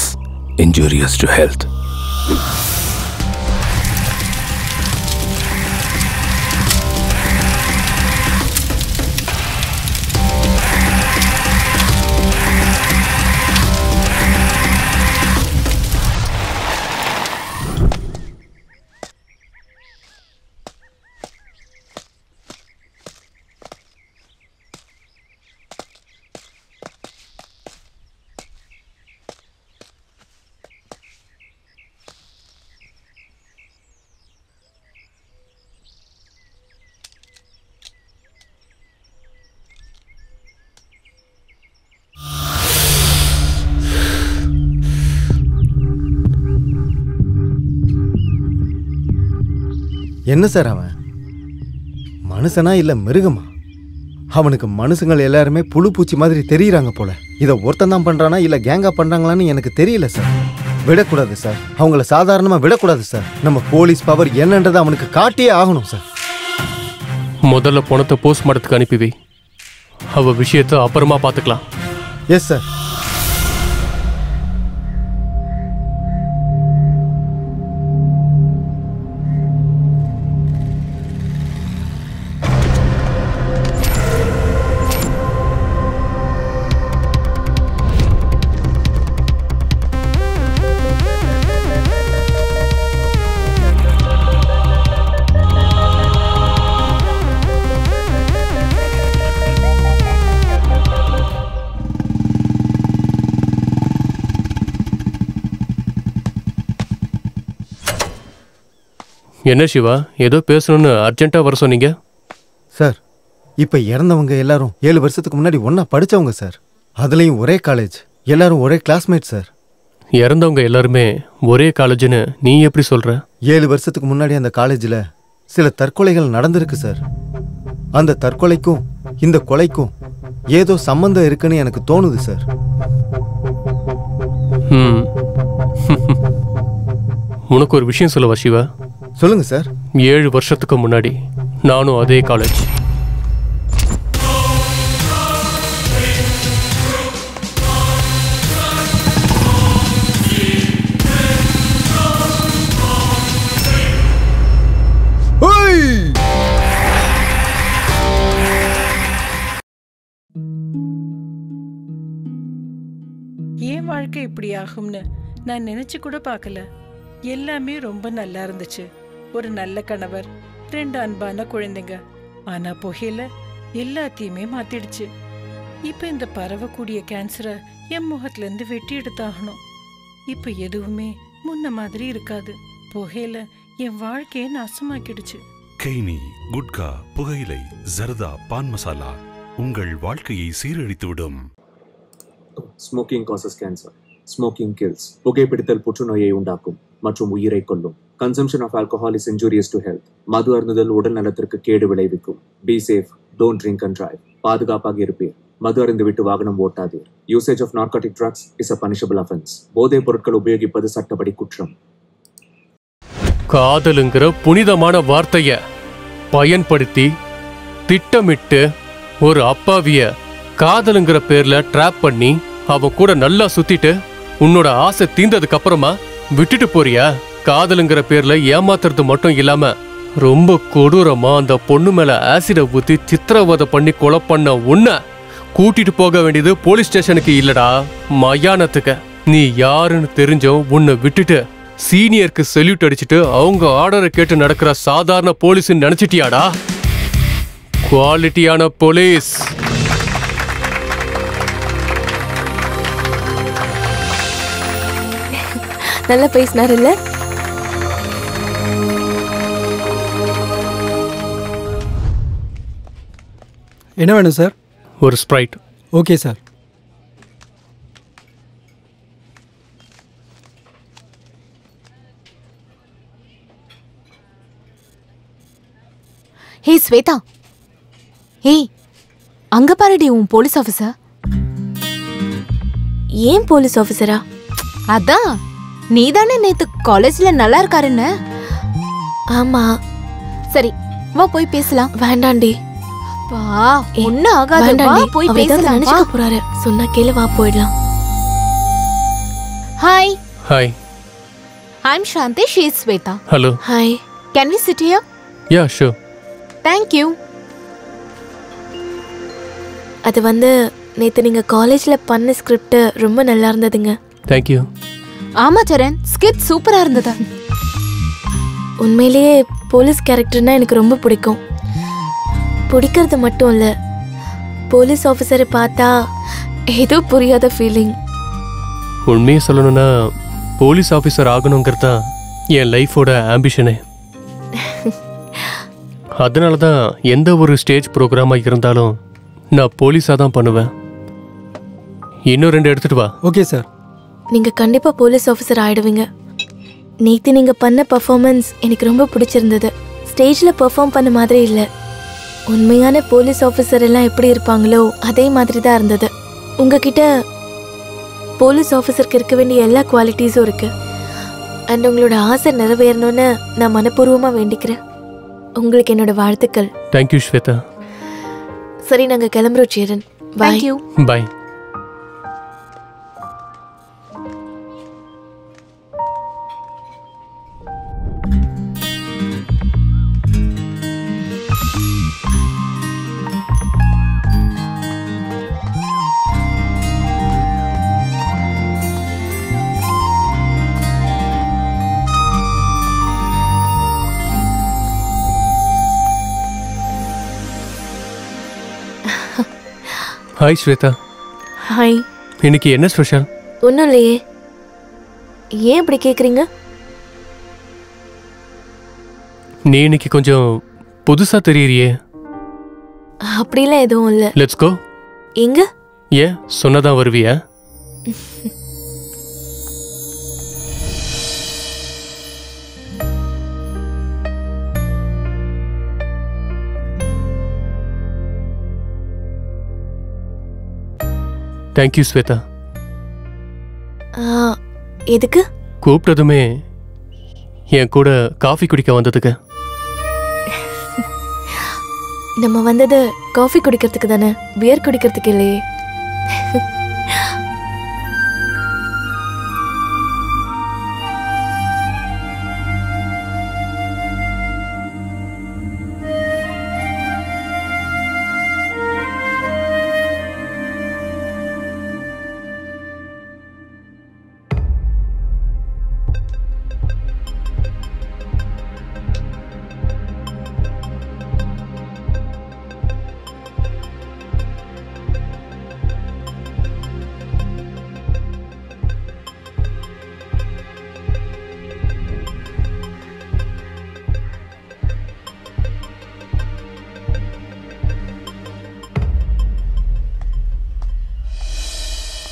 injurious to health. என்ன சார் அவன் மனுஷனா இல்ல மிருகமா? அவனுக்கு மனுஷங்கள் எல்லாருமே புழு பூச்சி மாதிரி தெரியுறாங்க போல. இதை ஒருத்தன் தான் பண்றானா இல்ல கேங்கா பண்றாங்களான்னு எனக்கு தெரியல சார். விடக்கூடாது சார், அவங்கள சாதாரணமா விடக்கூடாது சார். நம்ம போலீஸ் பவர் என்னன்றதை அவனுக்கு காட்டியே ஆகணும் சார். முதல்ல பணத்தை போஸ்ட்மார்ட்டத்துக்கு அனுப்பி வை. அவ விஷயத்தை அப்புறமா பார்த்துக்கலாம். Yes sir. என்ன சிவா, ஏதோ பேசணும்னு அர்ஜென்ட்டா வர சொன்னீங்க? சார், இப்ப இறந்தவங்க எல்லாரும் 7 வருஷத்துக்கு முன்னாடி ஒன்னா படிச்சவங்க சார். அதுலயும் ஒரே காலேஜ், எல்லாரும் ஒரே கிளாஸ்மேட் சார். இறந்தவங்க எல்லாருமே ஒரே காலேஜ்னு நீ எப்படி சொல்ற? 7 வருஷத்துக்கு முன்னாடி அந்த காலேஜில் சில தற்கொலைகள் நடந்திருக்கு சார். அந்த தற்கொலைக்கும் இந்த கொலைக்கும் ஏதோ சம்பந்தம் இருக்குன்னு எனக்கு தோணுது சார். உனக்கு ஒரு விஷயம் சொல்லவா சிவா? சொல்லுங்க சார். 7 வருஷத்துக்கு முன்னாடி நானும் அதே காலேஜ். ஏன் வாழ்க்கை இப்படி ஆகும்னு நான் நினைச்சு கூட பார்க்கல. எல்லாமே ரொம்ப நல்லா இருந்துச்சு. ஒரு நல்ல கணவர், 2 அன்பான குழந்தைங்க. ஆனா புகையில எல்லாத்தையுமே மாத்திடுச்சு. இப்ப இந்த பரவக்கூடிய கேன்சரை என் முகத்துல இருந்து வெட்டி எடுத்தாகணும். இப்ப எதுவுமே முன்ன மாதிரி இருக்காது. புகையில என் வாழ்க்கையை நாசமாக்கிடுச்சு. கெய்னி, குட்கா, புகையிலை, ஜர்தா, பான் மசாலா உங்கள் வாழ்க்கையை சீரழித்துவிடும். Smoking causes cancer. Smoking kills. புகைப்பிடித்தல் புற்றுநோயை உண்டாக்கும் மற்றும் உயிரை கொல்லும். Consumption of alcohol is injurious to health. மது அருந்துதல் உடல் நலத்திற்கு கேடு விளைவிக்கும். Be safe, don't drink and drive. பாதுகாப்பாக இருப்பீர். மது அருந்து விட்டு வாகனம் ஓட்டாதீர். Usage of narcotic drugs is a punishable offence. போதைப் பொருட்கள் உபயோகிப்பது சட்டப்படி குற்றம். காதலுங்கிற புனிதமான வார்த்தைய பயன்படுத்தி திட்டமிட்டு ஒரு அப்பாவிய காதலுங்கிற பேர்ல ட்ராப் பண்ணி அவன் கூட நல்லா சுத்திட்டு உன்னோட ஆசை தீர்ந்ததுக்கு அப்புறமா விட்டுட்டு போறியா? காதலுங்கிற பேர்ல ஏமாத்துறது மட்டும் இல்லாம ரொம்ப கொடூரமா அந்த பொண்ணு மேல ஆசிட ஊத்தி சித்திரவதை பண்ணி கொலை பண்ண உன்னை கூட்டிட்டு போக வேண்டியது போலீஸ் ஸ்டேஷனுக்கு இல்லடா, மயானத்துக்கு. நீ யாருன்னு தெரிஞ்சோம் உன்னை விட்டுட்டு சீனியருக்கு செல்யூட் அடிச்சுட்டு அவங்க ஆர்டரை கேட்டு நடக்கிற சாதாரண போலீஸ் நினைச்சிட்டியாடா? குவாலிட்டியான போலீஸ். நல்லா பேசினார் இல்ல? என்ன வேணும் சார்? ஒரு Sprite. Okay sir. Hey Swetha, ஏய் அங்க பாருடி உன் போலீஸ் ஆஃபீஸர். ஏன் போலீஸ் ஆஃபீஸரா? அதான் நீதானே நேத்து காலேஜ்ல நல்லா இருக்காருன்னு. ஆமா. சரி வா போய் பேசலாம். வேண்டாண்டி. வா, ஒண்ணு ஆகாது, வா போய் பேசலாம். நினைச்சுக்க போறாரு. சொன்னா கேளு, வா போயிடலாம். Hi. Hi. I'm Shanti, she is Sweta. Hello. Hi. Can we sit here? Yeah, sure. Thank you. அது வந்து நேத்து நீங்க காலேஜ்ல பண்ண ஸ்கிரிப்ட் ரொம்ப நல்லா இருந்ததுங்க. Thank you. ஆமா சரண், ஸ்கிரிப்ட் சூப்பரா இருந்தது. உண்மையிலேயே போலீஸ் கேரக்டர்னா எனக்கு ரொம்ப பிடிக்கும். பிடிக்கிறது மட்டும் இல்ல, போலீஸ் ஆஃபீஸரை பார்த்தா ஏதோ புரியாத ஃபீலிங். உண்மையை சொல்லணும்னா போலீஸ் ஆஃபீஸர் ஆகணுங்கிறது தான் என் லைஃபோட ஆம்பிஷனே. அதனால தான் எந்த ஒரு ஸ்டேஜ் ப்ரோக்ராமாக இருந்தாலும் நான் போலீஸாக தான் பண்ணுவேன். இன்னும் 2 எடுத்துட்டு வா. Okay sir. நீங்க கண்டிப்பா போலீஸ் ஆஃபீஸர் ஆயிடுவீங்க. நேத்து நீங்க பண்ண பர்ஃபார்மன்ஸ் எனக்கு ரொம்ப பிடிச்சிருந்தது. ஸ்டேஜ்ல பெர்ஃபார்ம் பண்ண மாதிரி இல்ல. உண்மையான போலீஸ் ஆஃபீஸர் எல்லாம் எப்படி இருப்பாங்களோ அதே மாதிரி தான் இருந்தது. உங்ககிட்ட போலீஸ் ஆஃபீஸருக்கு இருக்க வேண்டிய எல்லா குவாலிட்டிஸும் இருக்கு. அண்ட் உங்களோட ஆசை நிறைவேறணும்னு நான் மனப்பூர்வமா வேண்டிக்கிறேன். உங்களுக்கு என்னோட வாழ்த்துக்கள். தேங்க்யூ ஸ்வேதா. சரி, நாங்க கிளம்புறோம் சேரன். பாய். பாய். ஹாய் ஸ்வேதா. ஹாய். இன்னைக்கு என்ன ஸ்பெஷல்? ஒன்றும் இல்லையே. ஏன் இப்படி கேட்குறீங்க? நீ இன்னைக்கு கொஞ்சம் புதுசா தெரியறியே. அப்படிலாம் எதுவும் இல்லை. Let's go. எங்க? ஏன் சொன்னதான் வருவியா? தேங்க்யூ ஸ்வேதா. எதுக்கு? கூப்பிட்டதுமே என் கூட காஃபி குடிக்க வந்ததுக்கு. நம்ம வந்தது காஃபி குடிக்கிறதுக்கு தானே, பியர் குடிக்கிறதுக்கு இல்லையே.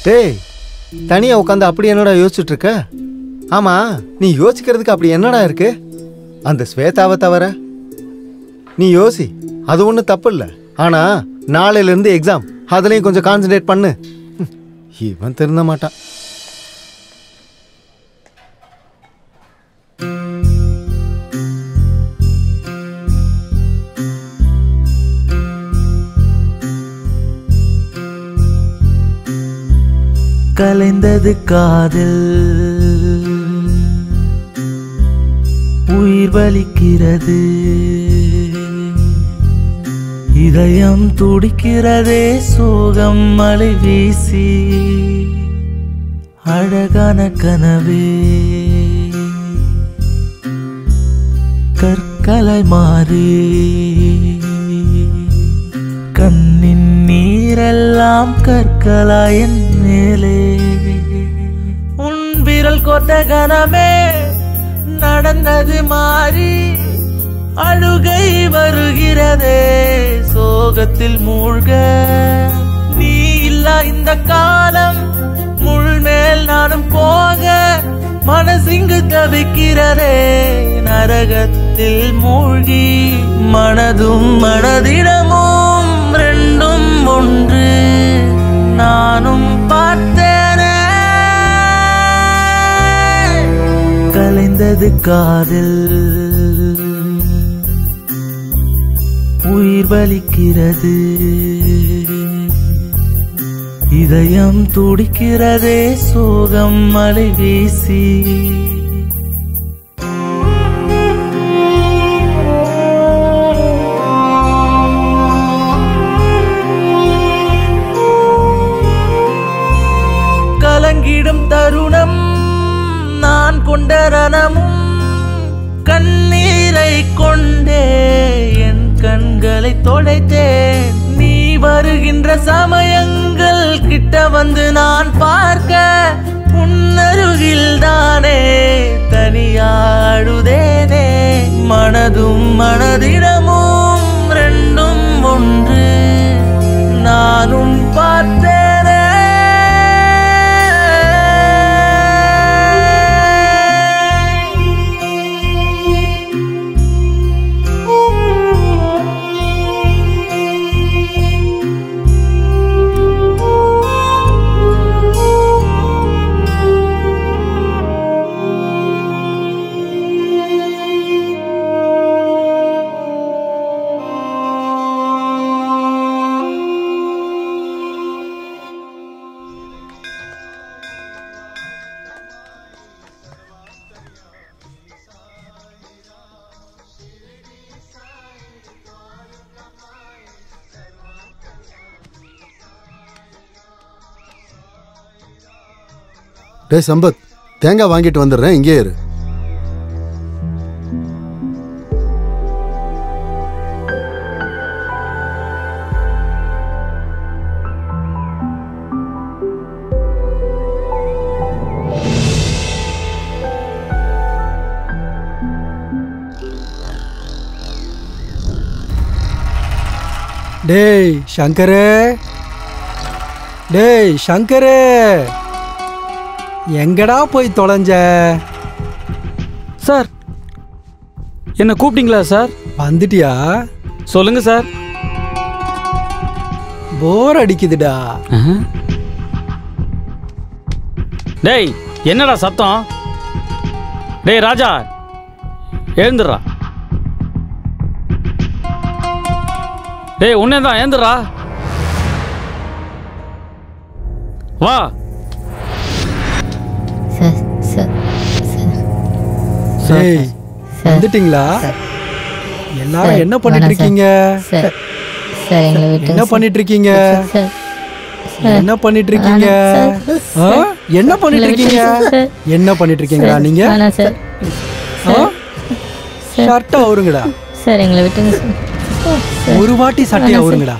டேய், தனியா உட்காந்து அப்படி என்னடா யோசிச்சுட்டு இருக்க? ஆமா, நீ யோசிக்கிறதுக்கு அப்படி என்னடா இருக்கு? அந்த ஸ்வேதாவை தவிர நீ யோசி, அது ஒன்றும் தப்பு இல்லை. ஆனா நாளையிலேருந்து எக்ஸாம், அதுலேயும் கொஞ்சம் கான்சன்ட்ரேட் பண்ணு. இவன் திருந்த மாட்டான். கலைந்தது காதல், உயிர் வலிக்கிறது, இதயம் துடிக்கிறதே சோகம் மழை வீசி, அழகான கனவே கற்களை மாறி, கண்ணின் நீரெல்லாம் கற்களாயின் மேலே, உன் விரல் கொண்ட கனமே நடந்தது மாறி, அழுகை வருகிறதே சோகத்தில் மூழ்க, நீ இல்லா இந்த காலம் முள்மேல் நானும் போக, மனசிங்கு தவிக்கிறதே நரகத்தில் மூழ்கி, மனதும் மனதிடமும் ரெண்டும் ஒன்று நானும் பார்த்தேனே. கலைந்தது காதல், உயிர் வலிக்கிறது, இதயம் துடிக்கிறதே சோகம் மழை வீசி. கலங்கிடும் தருணம் நான் கொண்ட ரணமும், கண்ணீரை கொண்டே என் கண்களை தொலைத்தேன். நீ வருகின்ற சமயங்கள் கிட்ட வந்து நான் பார்க்க, உன்னருகில் தானே தனியாடுதேனே, மனதும் மனதிடமும் ரெண்டும் ஒன்று நானும் பார்த்தேனே. டேய் சம்பத், தேங்காய் வாங்கிட்டு வந்துடுறேன், இங்கே இரு. டேய் சங்கரு, டேய் சங்கரு, எங்கடா போய் தொலைஞ்ச? சார் என்ன கூப்பிட்டீங்களா சார்? வந்துட்டியா? சொல்லுங்க சார். போர் அடிக்குதுடா. டேய் என்னடா சத்தம்? டேய் ராஜா எழுந்துடுறா. டேய் உன்னே தான் எழுந்துடுறா. வா. டேய் வந்துட்டீங்களா? எல்லாரும் என்ன பண்ணிட்டு இருக்கீங்க? என்ன பண்ணிட்டு இருக்கீங்க? என்ன பண்ணிட்டு இருக்கீங்க? என்ன பண்ணிட்டு இருக்கீங்க? என்ன பண்ணிட்டு இருக்கீங்களா நீங்க? ஷர்ட்டை அவருங்கடா. சார் எங்களை விட்டுங்க சார். ஒரு வாட்டி சட்டையை அவருங்கடா.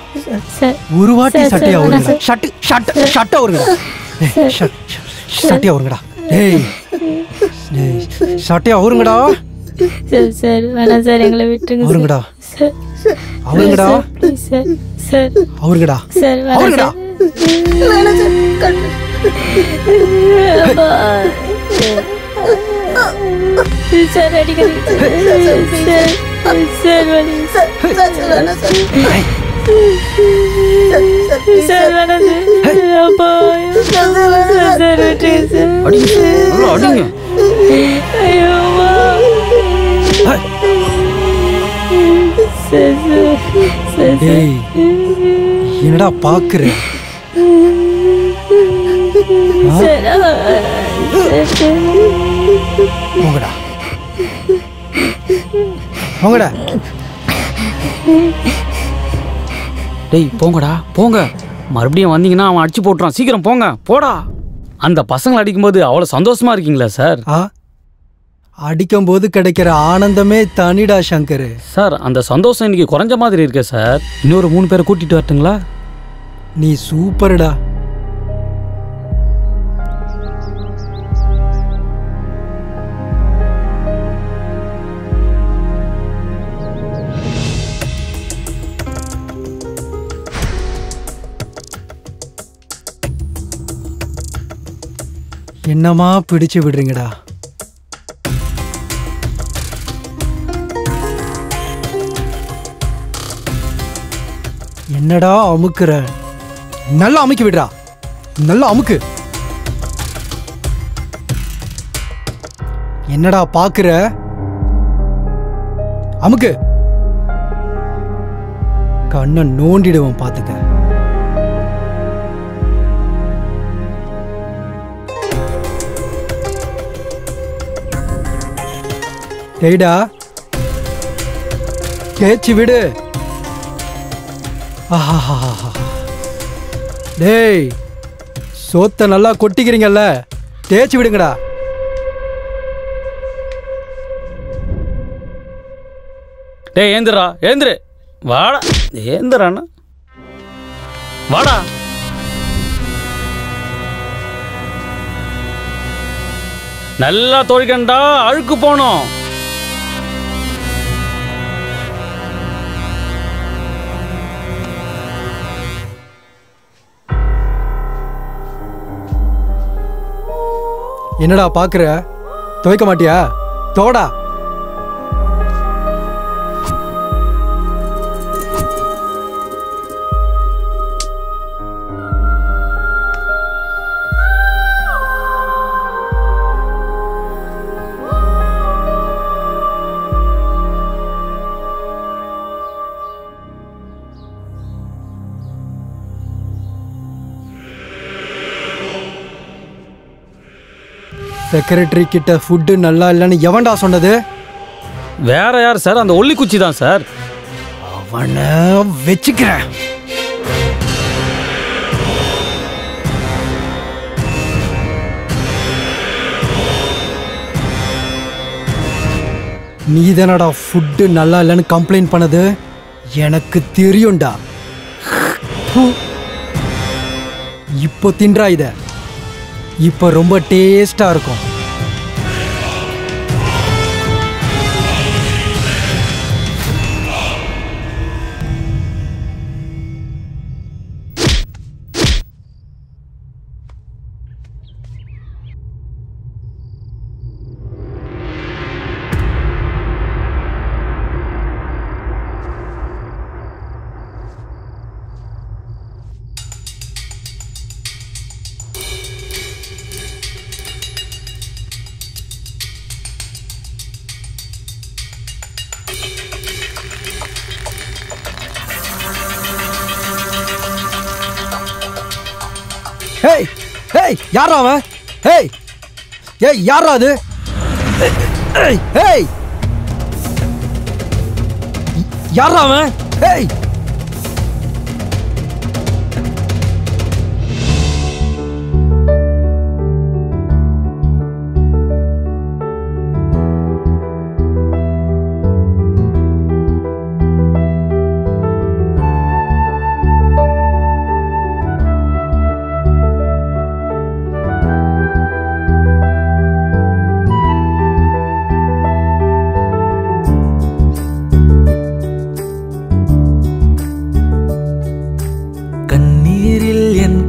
ஒரு வாட்டி சட்டையை அவருங்கடா. ஷர்ட் அவருங்கடா. சட்டையை அவருங்கடா. டேய் சட்டையை அவருங்கடா. சார் சார் வேணாம் சார், எங்களை விட்டுருங்க அவருங்கடா. அவருங்கடா. சார் சார் அவருங்கடா. சார் அவருங்கடா. சார் அடிக்கடி சார் வலி சார் வேணாம் சார். அப்பா சார் விட்டுருங்க சார். ஐயோ டேய் என்னடா பாக்குற? போங்கடா போங்கடா. டேய் போங்கடா போங்க. மறுபடியும் வந்தீங்கன்னா அவன் அடிச்சு போட்டுறான். சீக்கிரம் போங்க போடா. அந்த பசங்களை அடிக்கும்போது அவ்வளோ சந்தோஷமா இருக்கீங்களா சார்? அடிக்கும் போது கிடைக்கிற ஆனந்தமே தனிடா சங்கர். சார் அந்த சந்தோஷம் இன்னைக்கு குறைஞ்ச மாதிரி இருக்கே சார். இன்னொரு 3 பேரை கூட்டிட்டு வரட்டுங்களா? நீ சூப்பர்டா. என்னமா பிடிச்சு விடுறீங்கடா. என்னடா அமுக்குற? நல்லா அமுக்கி விடுறா. நல்லா அமுக்கு. என்னடா பாக்குற? அமுக்கு. கண்ணை நோண்டிடுவோம் பாத்துக்க. டேய்டா தேய்ச்சி விடு. டேய் சோத்த நல்லா கொட்டிக்கிறீங்கல்ல, தேய்ச்சி விடுங்கடா. டேய் ஏந்திரா ஏந்திரு. வாடா ஏந்திராண்ணா வாடா. நல்லா தொழிக்கண்டா, அழுக்கு போனோம். என்னடா பாக்குற? துவைக்க மாட்டியா? தோடா. செக்ரட்டரி கிட்ட ஃபுட்டு நல்லா இல்லைன்னு எவன்டா சொன்னது? வேற யார் சார்? அந்த ஒல்லி குச்சி தான் சார். அவனை வச்சுக்கிறேன். நீ தானடா ஃபுட்டு நல்லா இல்லைன்னு கம்ப்ளைண்ட் பண்ணது எனக்கு தெரியும்டா. இப்போ தின்றா இத, இப்போ ரொம்ப டேஸ்டா இருக்கும். ஹேய் ஹேய் யாரா அவன்? ஹேய் ஏய் யாரா அது? ஹேய் ஹேய் யாரா அவன்? ஹேய்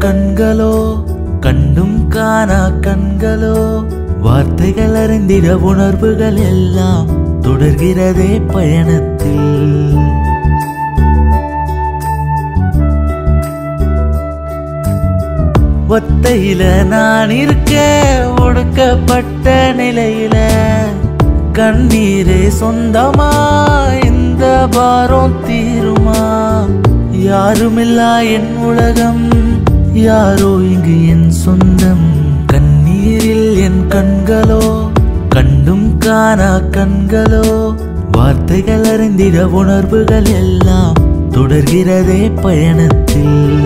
கண்களோ கண்டும் காணா கண்களோ வார்த்தைகள் அறிந்திட உணர்வுகள் எல்லாம் தொடர்கிறதே பயணத்தில். ஒத்தையில நான் இருக்க ஒடுக்கப்பட்ட நிலையில கண்ணீரே சொந்தமா இந்த பாரம் தீருமா? யாருமில்லா என் உலகம் யாரோ இங்கு என் சொந்தம். கண்ணீரில் என் கண்களோ கண்டும் காணா கண்களோ வார்த்தைகள் அறிந்திட உணர்வுகள் எல்லாம் தொடர்கிறதே பயணத்தில்.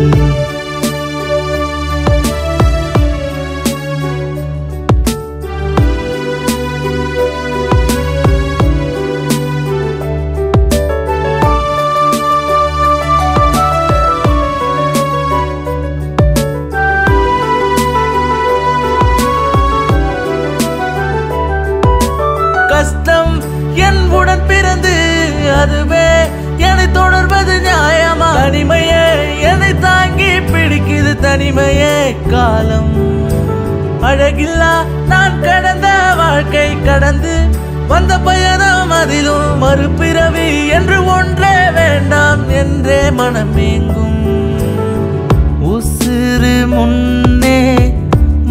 கஷ்டம் என் உடன் பிறந்து அதுவே என்னை தொடர்வது நியாயமா? தனிமையே என்னை தாங்கி பிடிக்குது தனிமையே காலம். அழகில்லா நான் கடந்த வாழ்க்கை கடந்து வந்த பயணம் அதிலும் மறுபிறவி என்று ஒன்றே வேண்டாம் என்றே மனமேங்கும். உசிறு முன்னே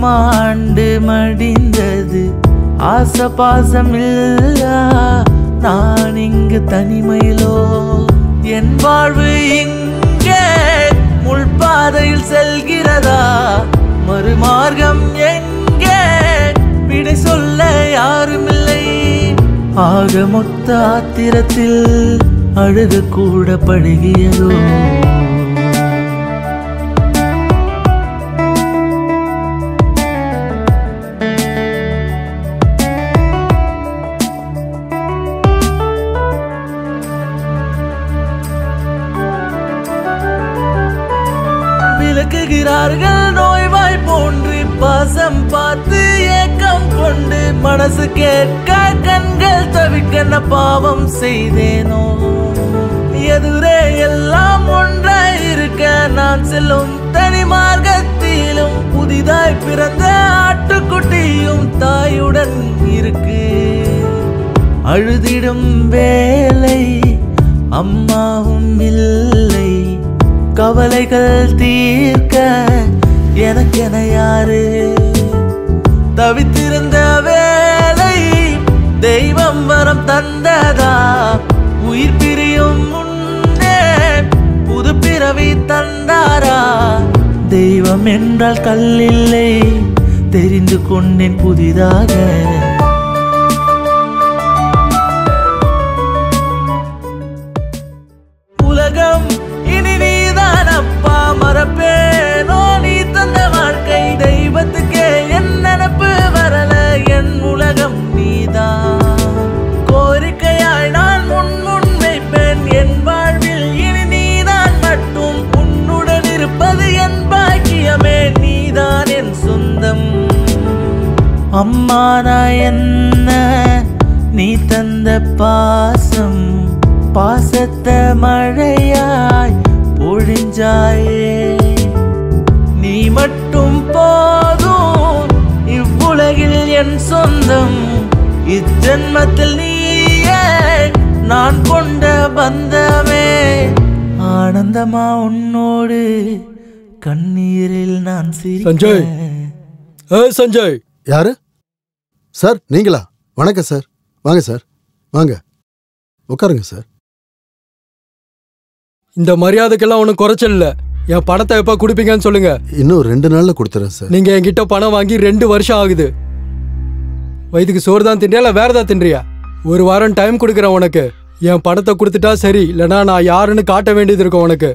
மாண்டு மடிந்தது ஆசை பாசம் இல்லா நான் இங்கு தனிமையிலோ. என் வாழ்வு இங்கே முள்பாதையில் செல்கிறதா? மறுமார்க்கம் எங்கே? விடை சொல்ல யாருமில்லை. ஆக மொத்த ஆத்திரத்தில் அழுக கூட படுகியதோ? விளக்குகிறார்கள் நோய்வாய் போன்று பாசம் பார்த்து ஏக்கம் கொண்டு மனசு கேட்க கண்கள் தவிக்க பாவம் செய்தேனோ? எதுரே எல்லாம் ஒன்றாய் இருக்க நான் செல்லும் தனி மார்க்கத்திலும் புதிதாய் பிறந்த ஆட்டுக்குட்டியும் தாயுடன் இருக்கு. அழுதிடும் வேலை அம்மாவும் இல்லை. கவலைகள் தீர்க்க எனக்கென யாரு? தவித்திருந்த வேலை தெய்வம் வரம் தந்ததா? உயிர் பிரியும் முன்னே புது பிறவி தந்தாரா? தெய்வம் என்றால் கல்லில்லை தெரிந்து கொண்டேன் புதிதாக. உலகம் இனி நீதான் அப்பா, மறப்பேனோ நீ தந்த வாழ்க்கை? தெய்வத்துக்கே என் நினப்பு வரல, என் உலகம் நீதான். கோரிக்கை அம்மா நான் என்ன நீ தந்த பாசம் பாசத்தை மழையாய் பொழிஞ்சாயே நீ மட்டும் போதும் இவ்வுலகில் என் சொந்தம் இஜென்மத்தில் நீயே நான் கொண்ட பந்தமே ஆனந்தமா உன்னோடு கண்ணீரில் நான் சஞ்சய் சஞ்சய் யாரு சார்? நீங்களா? வணக்கம் சார். வாங்க சார், வாங்க உட்காருங்க சார். இந்த மரியாதைக்கெல்லாம் ஒன்றும் குறைச்சல் இல்லை. என் பணத்தை எப்போ கொடுப்பீங்கன்னு சொல்லுங்க. இன்னும் 2 நாள்ல கொடுத்துறேன் சார். நீங்க என்கிட்ட பணம் வாங்கி 2 வருஷம் ஆகுது. வயதுக்கு சோறு தான் தின்றியா இல்லை வேற ஏதாவது தின்றியா? 1 வாரம் டைம் கொடுக்குறேன் உனக்கு. என் பணத்தை கொடுத்துட்டா சரி, இல்லைனா நான் யாருன்னு காட்ட வேண்டியது இருக்கும் உனக்கு.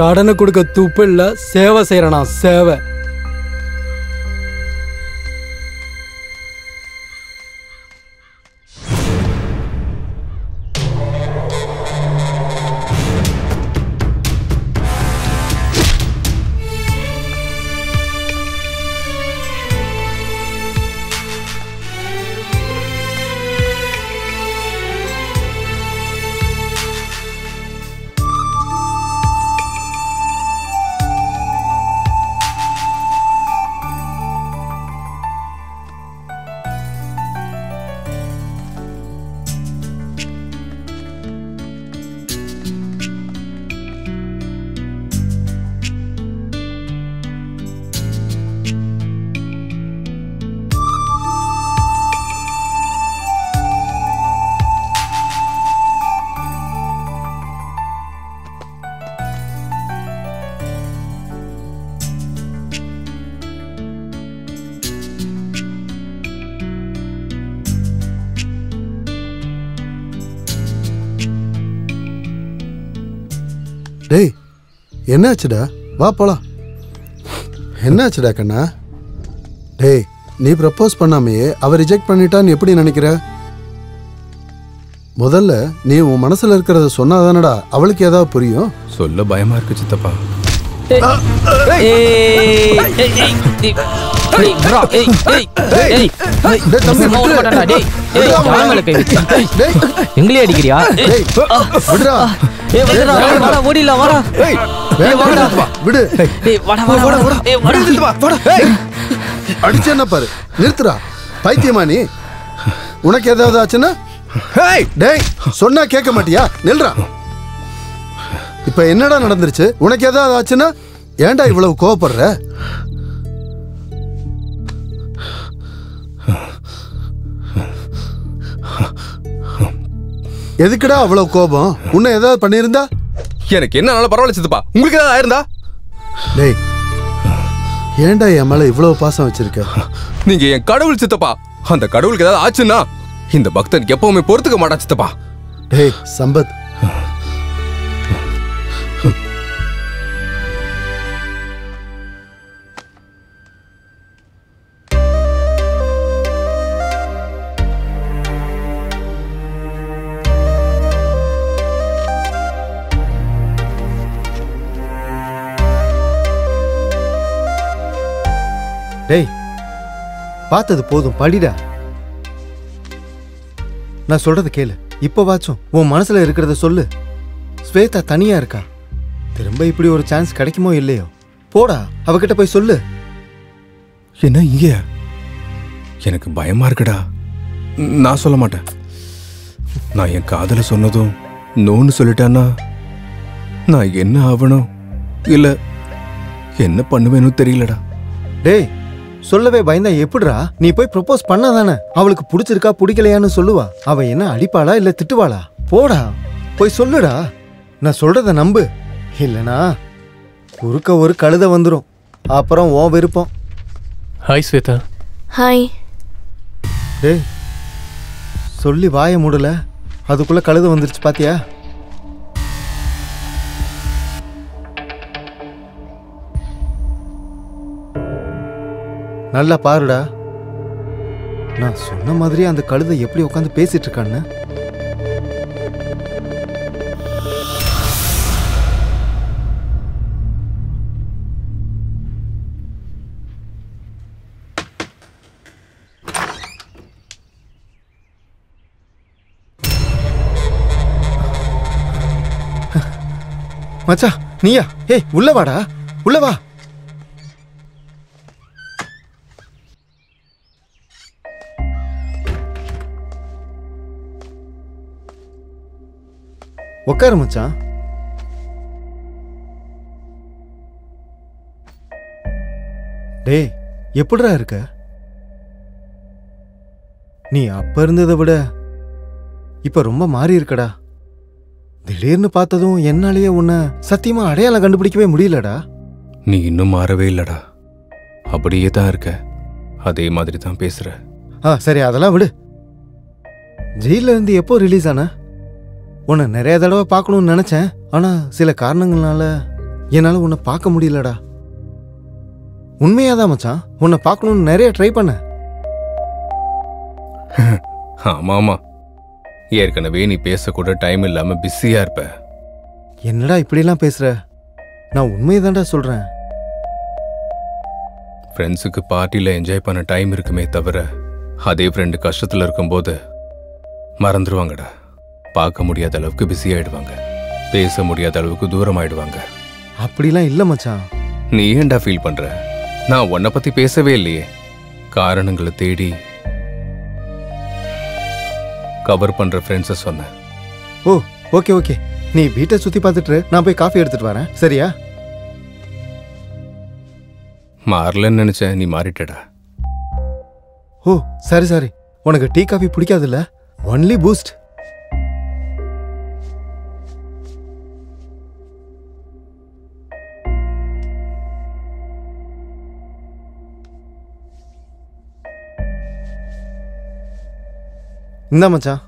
கடனை கொடுக்க துப்பு இல்லை, சேவை செய்யறேனா சேவை. டேய் என்னாச்சுடா? வா போலாம். என்னாச்சுடா கண்ணா? டேய் நீ ப்ரப்போஸ் பண்ணாமையே அவ ரிஜெக்ட் பண்ணிட்டான்னு எப்படி நினைக்கிற? முதல்ல நீ உன் மனசுல இருக்கிறத சொன்னாதானடா அவளுக்கு ஏதாவது புரியும். சொல்ல பயமா இருக்கு சித்தப்பா. எங்களே அடிக்கிறியா? அடிச்சேன்னா பாரு, நிறுத்துறா. பைத்தியமா நீ? உனக்கு ஏதாவது ஆச்சுன்னா டேய் சொன்னா கேட்க மாட்டியா? நில்றா. இப்ப என்னடா நடந்துருச்சு? உனக்கு ஏதாவது ஆச்சுன்னா ஏன்டா இவ்வளவு கோவப்படுற? எதுக்குடா அவ்வளவு கோபம்? உன்னை ஏதாவது பண்ணியிருந்தா? எனக்கு என்ன பரவாயில்ல சித்தப்பா, உங்களுக்கு ஏதாவது ஆயிருந்தா? டேய் ஏன்டா என் மேல இவ்வளவு பாசம் வச்சிருக்க? நீங்க என் கடவுள் சித்தப்பா. அந்த கடவுளுக்கு ஏதாவது ஆச்சுன்னா இந்த பக்தனுக்கு எப்பவுமே பொறுத்துக்க மாட்டான் சித்தப்பா. டேய் சம்பத், டேய் பார்த்தது போதும், படிடா. நான் சொல்றது கேளு. இப்போவாச்சும் உன் மனசுல இருக்கிறத சொல்லு. ஸ்வேதா தனியா இருக்கா. திரும்ப இப்படி ஒரு சான்ஸ் கிடைக்குமோ இல்லையோ, போடா அவகிட்ட போய் சொல்லு. என்ன இங்க? எனக்கு பயமா இருக்குடா. நான் சொல்ல மாட்டேன். நான் என் காதல சொன்னதும் நோன்னு சொல்லிட்டான்னா நான் என்ன ஆகணும் இல்ல என்ன பண்ணுவேன்னு தெரியலடா. டேய் சொல்லவே பயந்தா எப்படிடா? நீ போய் ப்ரப்போஸ் பண்ணாதானே அவளுக்கு பிடிச்சிருக்கா பிடிக்கலையான்னு சொல்லுவா. அவ என்ன அடிப்பாளா இல்ல திட்டுவாளா? போடா போய் சொல்லுடா. நான் சொல்றத நம்பு, இல்லனா குறுக்க ஒரு கழுத வந்துடும். அப்புறம் உன் விருப்பம். ஹாய் ஸ்வேதா. ஹாய். டேய் சொல்லி வாய மூடல, அதுக்குள்ள கழுத வந்துருச்சு பாத்தியா? நல்லா பாருடா. நான் சொன்ன மாதிரி அந்த கழுதை எப்படி உட்காந்து பேசிட்டு இருக்கான்னு. மச்சான் நீயா? ஏய் உள்ள வாடா, உள்ள வா. உட்காரு மச்சான். டேய் எப்படிடா இருக்க? நீ அப்ப இருந்ததை விட இப்ப ரொம்ப மாறி இருக்கடா. திடீர்னு பார்த்ததும் என்னாலேயே உன்னை சத்தியமா அடையாளம் கண்டுபிடிக்கவே முடியலடா. நீ இன்னும் மாறவே இல்லடா, அப்படியே தான் இருக்க, அதே மாதிரி தான் பேசுற. சரி அதெல்லாம் விடு. ஜெயில இருந்து எப்போ ரிலீஸ் ஆன? உன்னை நிறைய தடவை பார்க்கணும்னு நினைச்சேன், ஆனா சில காரணங்களால என்னால உன்னை பார்க்க முடியலடா. உண்மையாதான் மச்சான், உன்னை பார்க்கணும்னு நிறைய ட்ரை பண்ண. ஆமா ஆமா, ஏற்கனவே நீ பேசக்கூட டைம் இல்லாம பிஸியா இருப்ப. என்னடா இப்படிலாம் பேசுற? நான் உண்மையதான்டா சொல்றேன். ஃப்ரெண்ட்ஸுக்கு பார்ட்டியில் என்ஜாய் பண்ண டைம் இருக்குமே தவிர, அதே ஃப்ரெண்டு கஷ்டத்தில் இருக்கும்போது மறந்துடுவாங்கடா. பார்க்க முடியாத அளவுக்கு பிஸி ஆயிடுவாங்க, பேச முடியாத அளவுக்கு தூரம் ஆயிடுவாங்க. அப்படிலாம் இல்லை மச்சான். நீ ஏன்டா ஃபீல் பண்ற? நான் உன்னை பத்தி பேசவே இல்லையே. காரணங்களை தேடி கவர் பண்ற ஃப்ரெண்ட்ஸை சொன்னேன். ஓ ஓகே ஓகே, நீ வீட்டை சுத்தி பார்த்துட்டு நான் போய் காஃபி எடுத்துட்டு வரேன், சரியா? மாறலன்னு நினைச்சேன், நீ மாறிட்டடா. ஓ சரி சரி, உனக்கு டீ காஃபி பிடிக்காதுல்ல? Only Boost. இந்தா மச்சான்.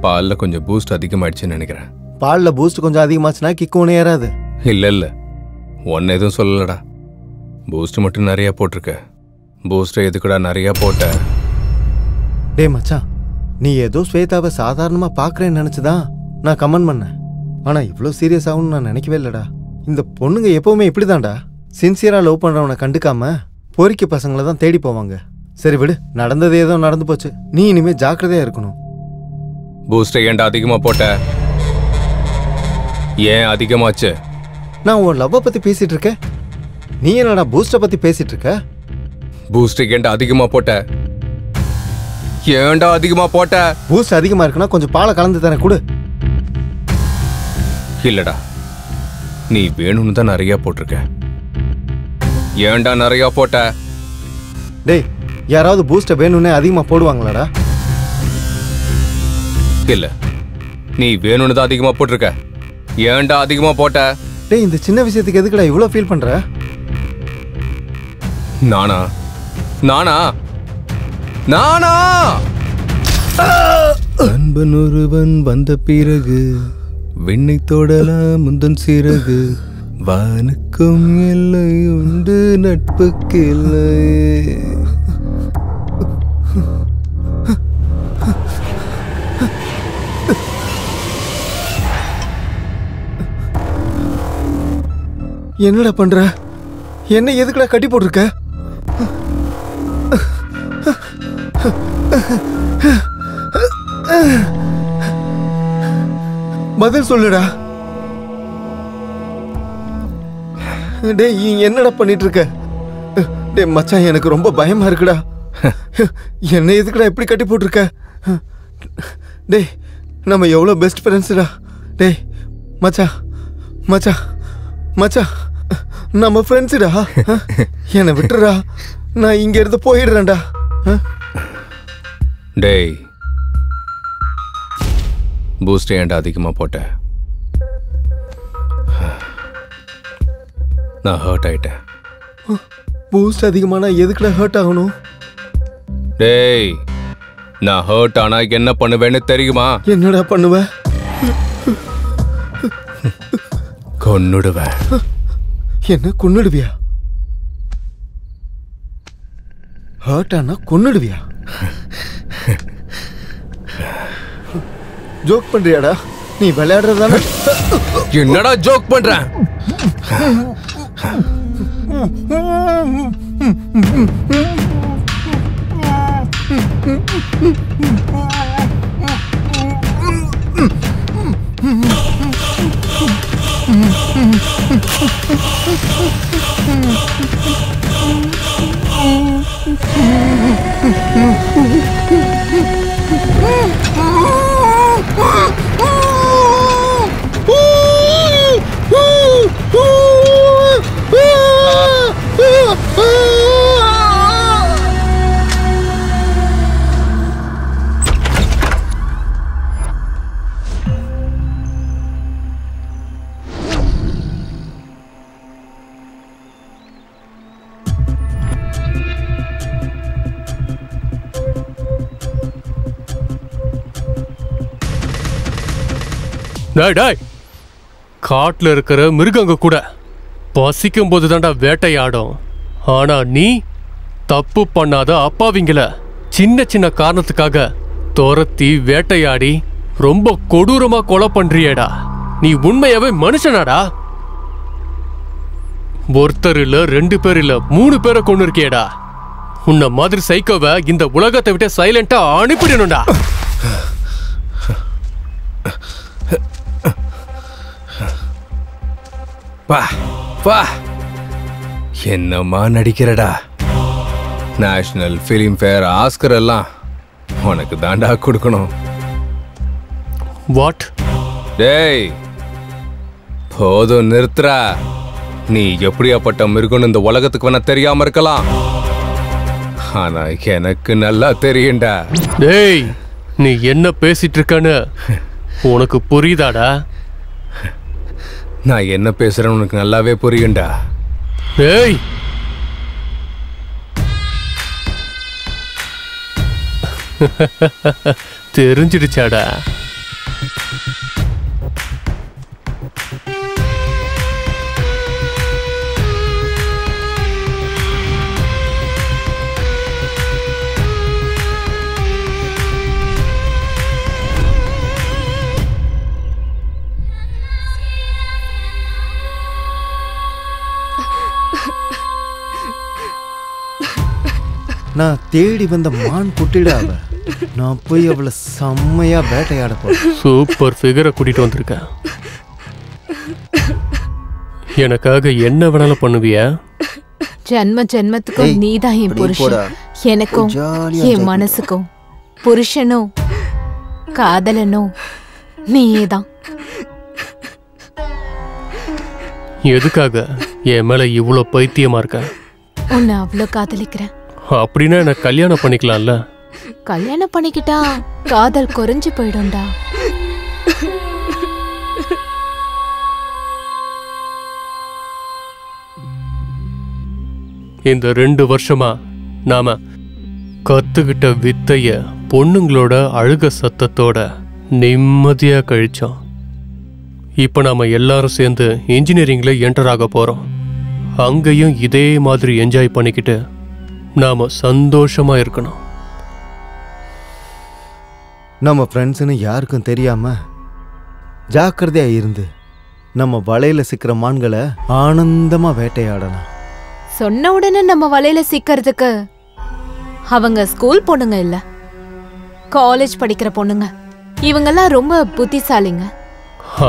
பாலில் கொஞ்சம் பூஸ்ட் அதிகமாயிடுச்சுன்னு நினைக்கிறேன். பாலில் பூஸ்ட் கொஞ்சம் அதிகமாச்சுன்னா கிக்கு ஒன்று ஏறாது. இல்லை இல்லை, ஒன்று எதுவும் சொல்லலடா. பூஸ்ட் மட்டும் நிறையா போட்டிருக்க. பூஸ்ட்டை எதுக்குடா நிறையா போட்ட? டே மச்சான், நீ ஏதோ ஸ்வேதாவை சாதாரணமாக பார்க்குறேன்னு நினச்சிதான் நான் கமெண்ட் பண்ணேன். ஆனால் இவ்வளோ சீரியஸ் ஆகும்னு நான் நினைக்கவே இல்லைடா. இந்த பொண்ணுங்க எப்பவுமே இப்படிதான்டா, சின்சியராக லவ் பண்ணுறவனை கண்டுக்காம பொறிக்க பசங்களை தான் தேடி போவாங்க. சரி விடு, நடந்தது ஏதோ நடந்து போச்சு. நீ இனிமேல் ஜாக்கிரதையாக இருக்கணும். பூஸ்டை ஏன்டா அதிகமாக போட்ட? ஏன் அதிகமாச்சு? நான் உன் லவ்வை பற்றி பேசிட்டு இருக்கேன், நீ என்னடா பூஸ்டை பற்றி பேசிட்டு இருக்க? பூஸ்டுக்கு ஏன்டா அதிகமாக போட்ட? ஏன்டா அதிகமாக போட்ட? பூஸ்ட் அதிகமாக இருக்குன்னா கொஞ்சம் பாலை கலந்து தரேன் கொடு. இல்லடா, நீ வேணும்னு தான் நிறையா போட்டிருக்க. ஏன்டா நிறையா போட்ட? டேய், யாராவது பூஸ்டை வேணும்னே அதிகமாக போடுவாங்களாடா? இல்ல, நீ வேணும்னு தான் அதிகமாக போட்டிருக்க. ஏன்டா அதிகமாக போட்ட? டேய், இந்த சின்ன விஷயத்துக்கு எதுக்குடா இவ்வளோ ஃபீல் பண்ற? நானா நானா நானா அன்பன் ஒருவன் வந்த பிறகு விண்ணை தொடலாம் முந்தன் சிறகு, வானுக்கும் எல்லை உண்டு நட்புக்கு இல்லை. என்னடா பண்ற? என்ன எதுக்குடா கட்டி போட்டிருக்க? பதில் சொல்லுடா. டேய், என்னடா பண்ணிட்டு இருக்க? டேய் மச்சான், எனக்கு ரொம்ப பயமா இருக்குடா. என்ன எதுக்குடா இப்படி கட்டி போட்டிருக்க? டேய், நம்ம எவ்வளோ பெஸ்ட் ஃப்ரெண்ட்ஸ்டா. டேய் மச்சான் மச்சான் மச்சான், நம்ம ஃப்ரெண்ட்ஸுடா. என்னை விட்டுறா, நான் இங்க இருந்து போயிடுறேன்டா. டேய், பூஸ்ட் ஏன்டா அதிகமாக போட்ட? நான் ஹர்ட் ஆயிட்டேன். பூஸ்ட் அதிகமானா எதுக்குடா ஹர்ட் ஆகணும்? டேய், நான் ஹர்ட் ஆனா என்ன பண்ணுவேன்னு தெரியுமா? என்னடா பண்ணுவ? கொன்னுடுவேன். என்ன கொன்னுடுவியா? ஹர்ட் ஆனா கொன்னுடுவியா? ஜோக் பண்றியாடா? நீ விளையாடுறதானே? என்னடா ஜோக் பண்றேன்? டேய் காட்டுல இருக்கிற மிருகங்க கூட பசிக்கும் போது தாண்டா வேட்டையாடும். ஆனா நீ தப்பு பண்ணாத அப்பாவிங்கள சின்ன சின்ன காரணத்துக்காக துரத்தி வேட்டையாடி ரொம்ப கொடூரமா கொலை பண்றியேடா. நீ உண்மையாவே மனுஷனாடா? ஒருத்தர் இல்ல, 2 பேர் இல்ல, 3 பேரை கொண்டு இருக்கியேடா. உன்ன மாதிரி சைக்கோவை இந்த உலகத்தை விட்டு சைலண்டா அனுப்பிடணும்டா. வா என்னம்மா நடிக்கிறடா. நேஷனல் ஃபிலிம் ஃபேர், ஆஸ்கர் எல்லாம் உனக்கு தாண்டா கொடுக்கணும். வாட்? டேய் போதும் நிறுத்துறா. நீ எப்படியாப்பட்ட மிருகம்னு இந்த உலகத்துக்கு வேணா தெரியாம இருக்கலாம், ஆனா எனக்கு நல்லா தெரியும்டா. டேய் நீ என்ன பேசிட்டு இருக்கன்னு உனக்கு புரியுதாடா? நான் என்ன பேசுறேன்னு உனக்கு நல்லாவே புரியும்டா. டேய் தெரிஞ்சிடுச்சாடா? நான் தேடி வந்த மான் குட்டிடாவ. நான் போய் அவளை செம்மையா வேட்டையாட போறேன். சூப்பர் ஃபிகரை கூட்டிட்டு வந்திருக்கேன். எனக்காக என்ன வேணாலும் பண்ணுவியா? ஜென்ம ஜென்மத்துக்கும் நீதான் என் புருஷன். எனக்கும் என் மனசுக்கும் புருஷனும் காதலனும் நீதான். எதுக்காக என் மேல இவ்வளோ பைத்தியமா இருக்க? உன்னை அவ்வளோ காதலிக்கிறேன். அப்படின்னா என்ன கல்யாணம் பண்ணிக்கலாம்ல? கல்யாணம் பண்ணிக்கிட்டா காதல் குறைஞ்சு போயிடும்டா. இந்த 2 வருஷமா நாம கத்துக்கிட்ட வித்தைய பொண்ணுங்களோட அழுக சத்தத்தோட நிம்மதியா கழிச்சோம். இப்ப நாம எல்லாரும் சேர்ந்து இன்ஜினியரிங்ல என்டர் ஆக போறோம். அங்கேயும் இதே மாதிரி என்ஜாய் பண்ணிக்கிட்டு நாம சந்தோஷமா இருக்கணும். நம்ம ஃப்ரெண்ட்ஸ்னு யாருக்கும் தெரியாம ஜாக்கிரதையா இருந்து நம்ம வலையில சிக்கிற மான்களை ஆனந்தமா வேட்டையாடலாம். சொன்ன உடனே நம்ம வலையில சிக்கிறதுக்கு அவங்க ஸ்கூல் பொண்ணுங்க இல்ல, காலேஜ் படிக்கிற பொண்ணுங்க. இவங்கெல்லாம் ரொம்ப புத்திசாலிங்க.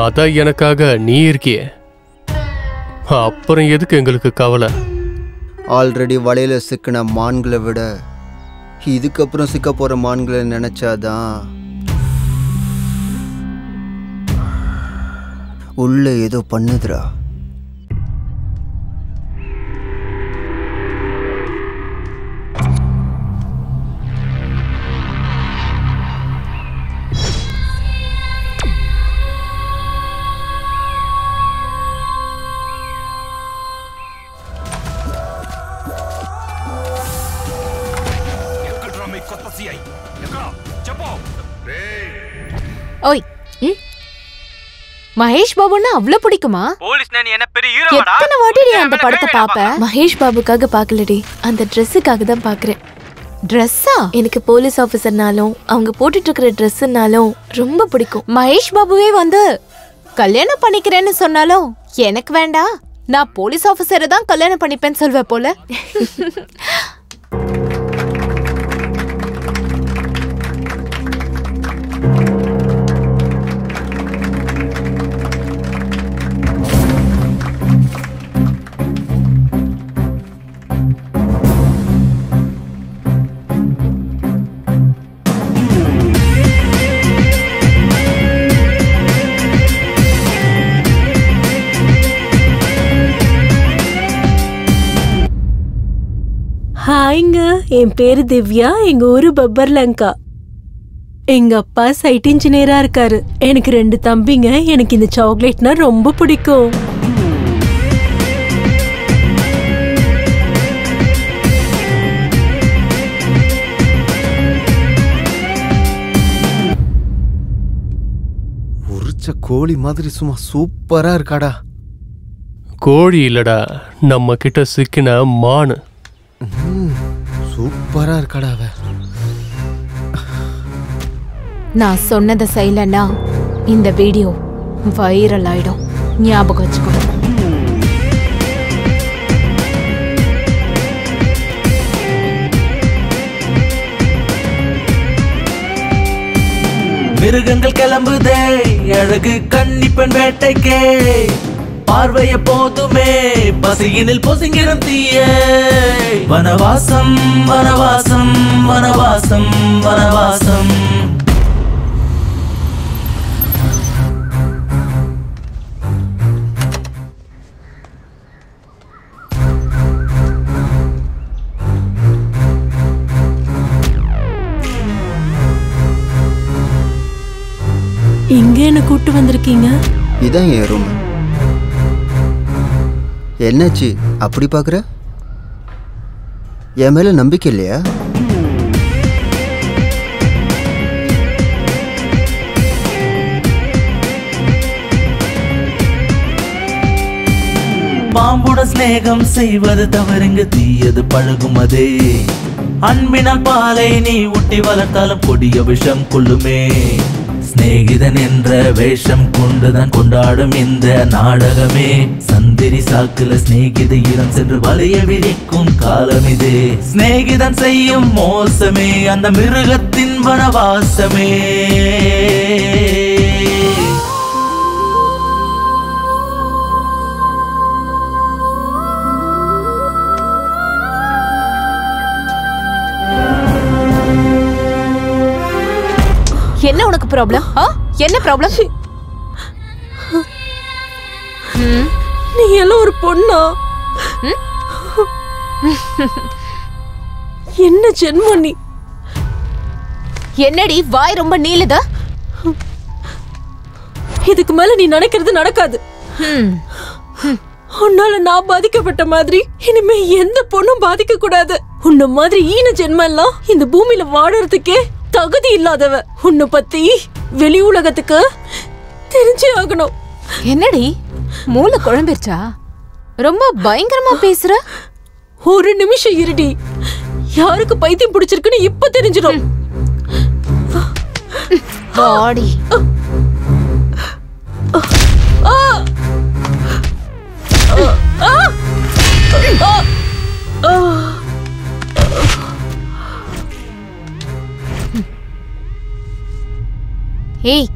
அதான் எனக்காக நீ இருக்கியே, அப்புறம் எதுக்கு எங்களுக்கு கவலை? ஆல்ரெடி வலையில சிக்கின மான்களை விட இதுக்கப்புறம் சிக்க போற மான்களை நினைச்சாதான் உள்ள ஏதோ பண்ணுதுடா. ஓய், மகேஷ் பாபுன்னா அவ்வளவு பிடிக்குமா? எத்தனை வாட்டி நீ அந்த படத்தை பாப்ப? மகேஷ் பாபுக்காக பார்க்கலடி, அந்த ட்ரெஸ்ஸுக்காக தான் பார்க்குறேன். ட்ரெஸ்ஸா? எனக்கு போலீஸ் ஆஃபீஸர்னாலும் அவங்க போட்டுட்டு இருக்கிற ட்ரெஸ்ஸுனாலும் ரொம்ப பிடிக்கும். மகேஷ் பாபுவே வந்து கல்யாணம் பண்ணிக்கிறேன்னு சொன்னாலும் எனக்கு வேண்டாம், நான் போலீஸ் ஆஃபீஸரை தான் கல்யாணம் பண்ணிப்பேன்னு சொல்வேன் போல. ஹாய்ங்க, என் பேரு திவ்யா. எங்க ஊரு பப்பர்லங்கா. எங்க அப்பா சைட் இன்ஜினியரா இருக்காரு. எனக்கு 2 தம்பிங்க. எனக்கு இந்த சாக்லேட்னா ரொம்ப பிடிக்கும். உரிச்ச கோழி மாதிரி சும்மா சூப்பரா இருக்காடா. கோழி இல்லடா, நம்ம கிட்ட சிக்கின மானு. சூப்பரா இருக்காடா அவ. நான் சொன்னதை செய்யலன்னா இந்த வீடியோ வைரல் ஆயிடும். ஞாபகம் வச்சுக்கோ. மிருகங்கள் கிளம்புதே அழகு கன்னிப்பெண் வேட்டைக்கே. பார்வைய போதுமே பசியினில் பொசுங்கிடும் தீயே. வனவாசம் வனவாசம் வனவாசம் வனவாசம். இங்க என்ன கூட்டு வந்திருக்கீங்க? இதான் என் ரூம். என்னாச்சு அப்படி பார்க்குற? என் மேல நம்பிக்கை இல்லையா? பாம்புடன் ஸ்நேகம் செய்வது தவறுங்க, தீயது பழகும் அதே. அன்பினால் பாலை நீ ஊட்டி வளர்த்தாலும் கொடிய விஷம் கொள்ளுமே. சிநேகிதன் என்ற வேஷம் கொண்டுதான் கொண்டாடும் இந்த நாடகமே. சந்திரி சாக்குல சிநேகித இடம் சென்று வலைய விரிக்கும் காலம் இது. சிநேகிதன் செய்யும் மோசமே அந்த மிருகத்தின் வனவாசமே. என்ன உனக்கு ப்ராப்ளம்? என்ன ப்ராப்ளம்? நீ எல்லாம் ஒரு பொண்ணா? என்ன ஜென்மம் நீ? என்னடி வாய் ரொம்ப நீளுதா? இதுக்கு மேல நீ நினைக்கிறது நடக்காது. உன்னால நான் பாதிக்கப்பட்ட மாதிரி இனிமே எந்த பொண்ணும் பாதிக்க கூடாது. உன்ன மாதிரி ஈன ஜென்மம் எல்லாம் இந்த பூமியில வாழறதுக்கே தகுதி இல்லாதவ. உன்னை பத்தி வெளி உலகத்துக்கு தெரிஞ்சே ஆகணும். என்னடி மூளை குழம்பிருச்சா? ரொம்ப பயங்கரமா பேசுற. ஒரு நிமிஷம் இருடி. யாருக்கு பைத்தியம் பிடிச்சிருக்குன்னு இப்ப தெரிஞ்சிடும். பாடி ஏய்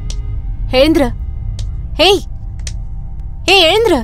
எழுந்துரு. ஏய் ஏய் எழுந்துரு.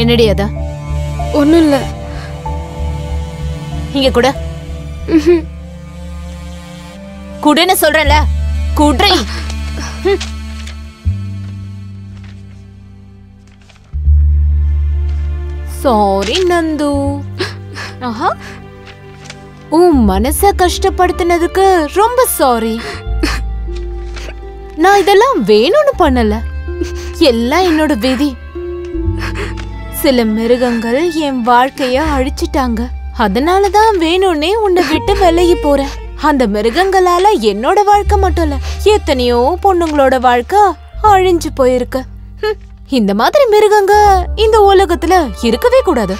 என்னடி அத? ஒன்றும் இல்லை. இங்க கூட குடுன்னு சொல்றேன்ல, குட்ரி. சாரி நந்து. ஆஹா, உன் மனச கஷ்டப்படுத்தினதுக்கு ரொம்ப சாரி. நான் இதெல்லாம் வேணும்னு பண்ணல, எல்லாம் என்னோட விதி. சில மிருகங்கள் என் வாழ்க்கைய அழிச்சிட்டாங்க, அதனாலதான் வேணும்னே உன்னை விட்டு விலகி போறேன். அந்த மிருகங்களால என்னோட வாழ்க்கை மட்டும் இல்ல, எத்தனையோ பொண்ணுங்களோட வாழ்க்கை அழிஞ்சு போயிருக்கு. இந்த மாதிரி மிருகங்க இந்த உலகத்துல இருக்கவே கூடாது.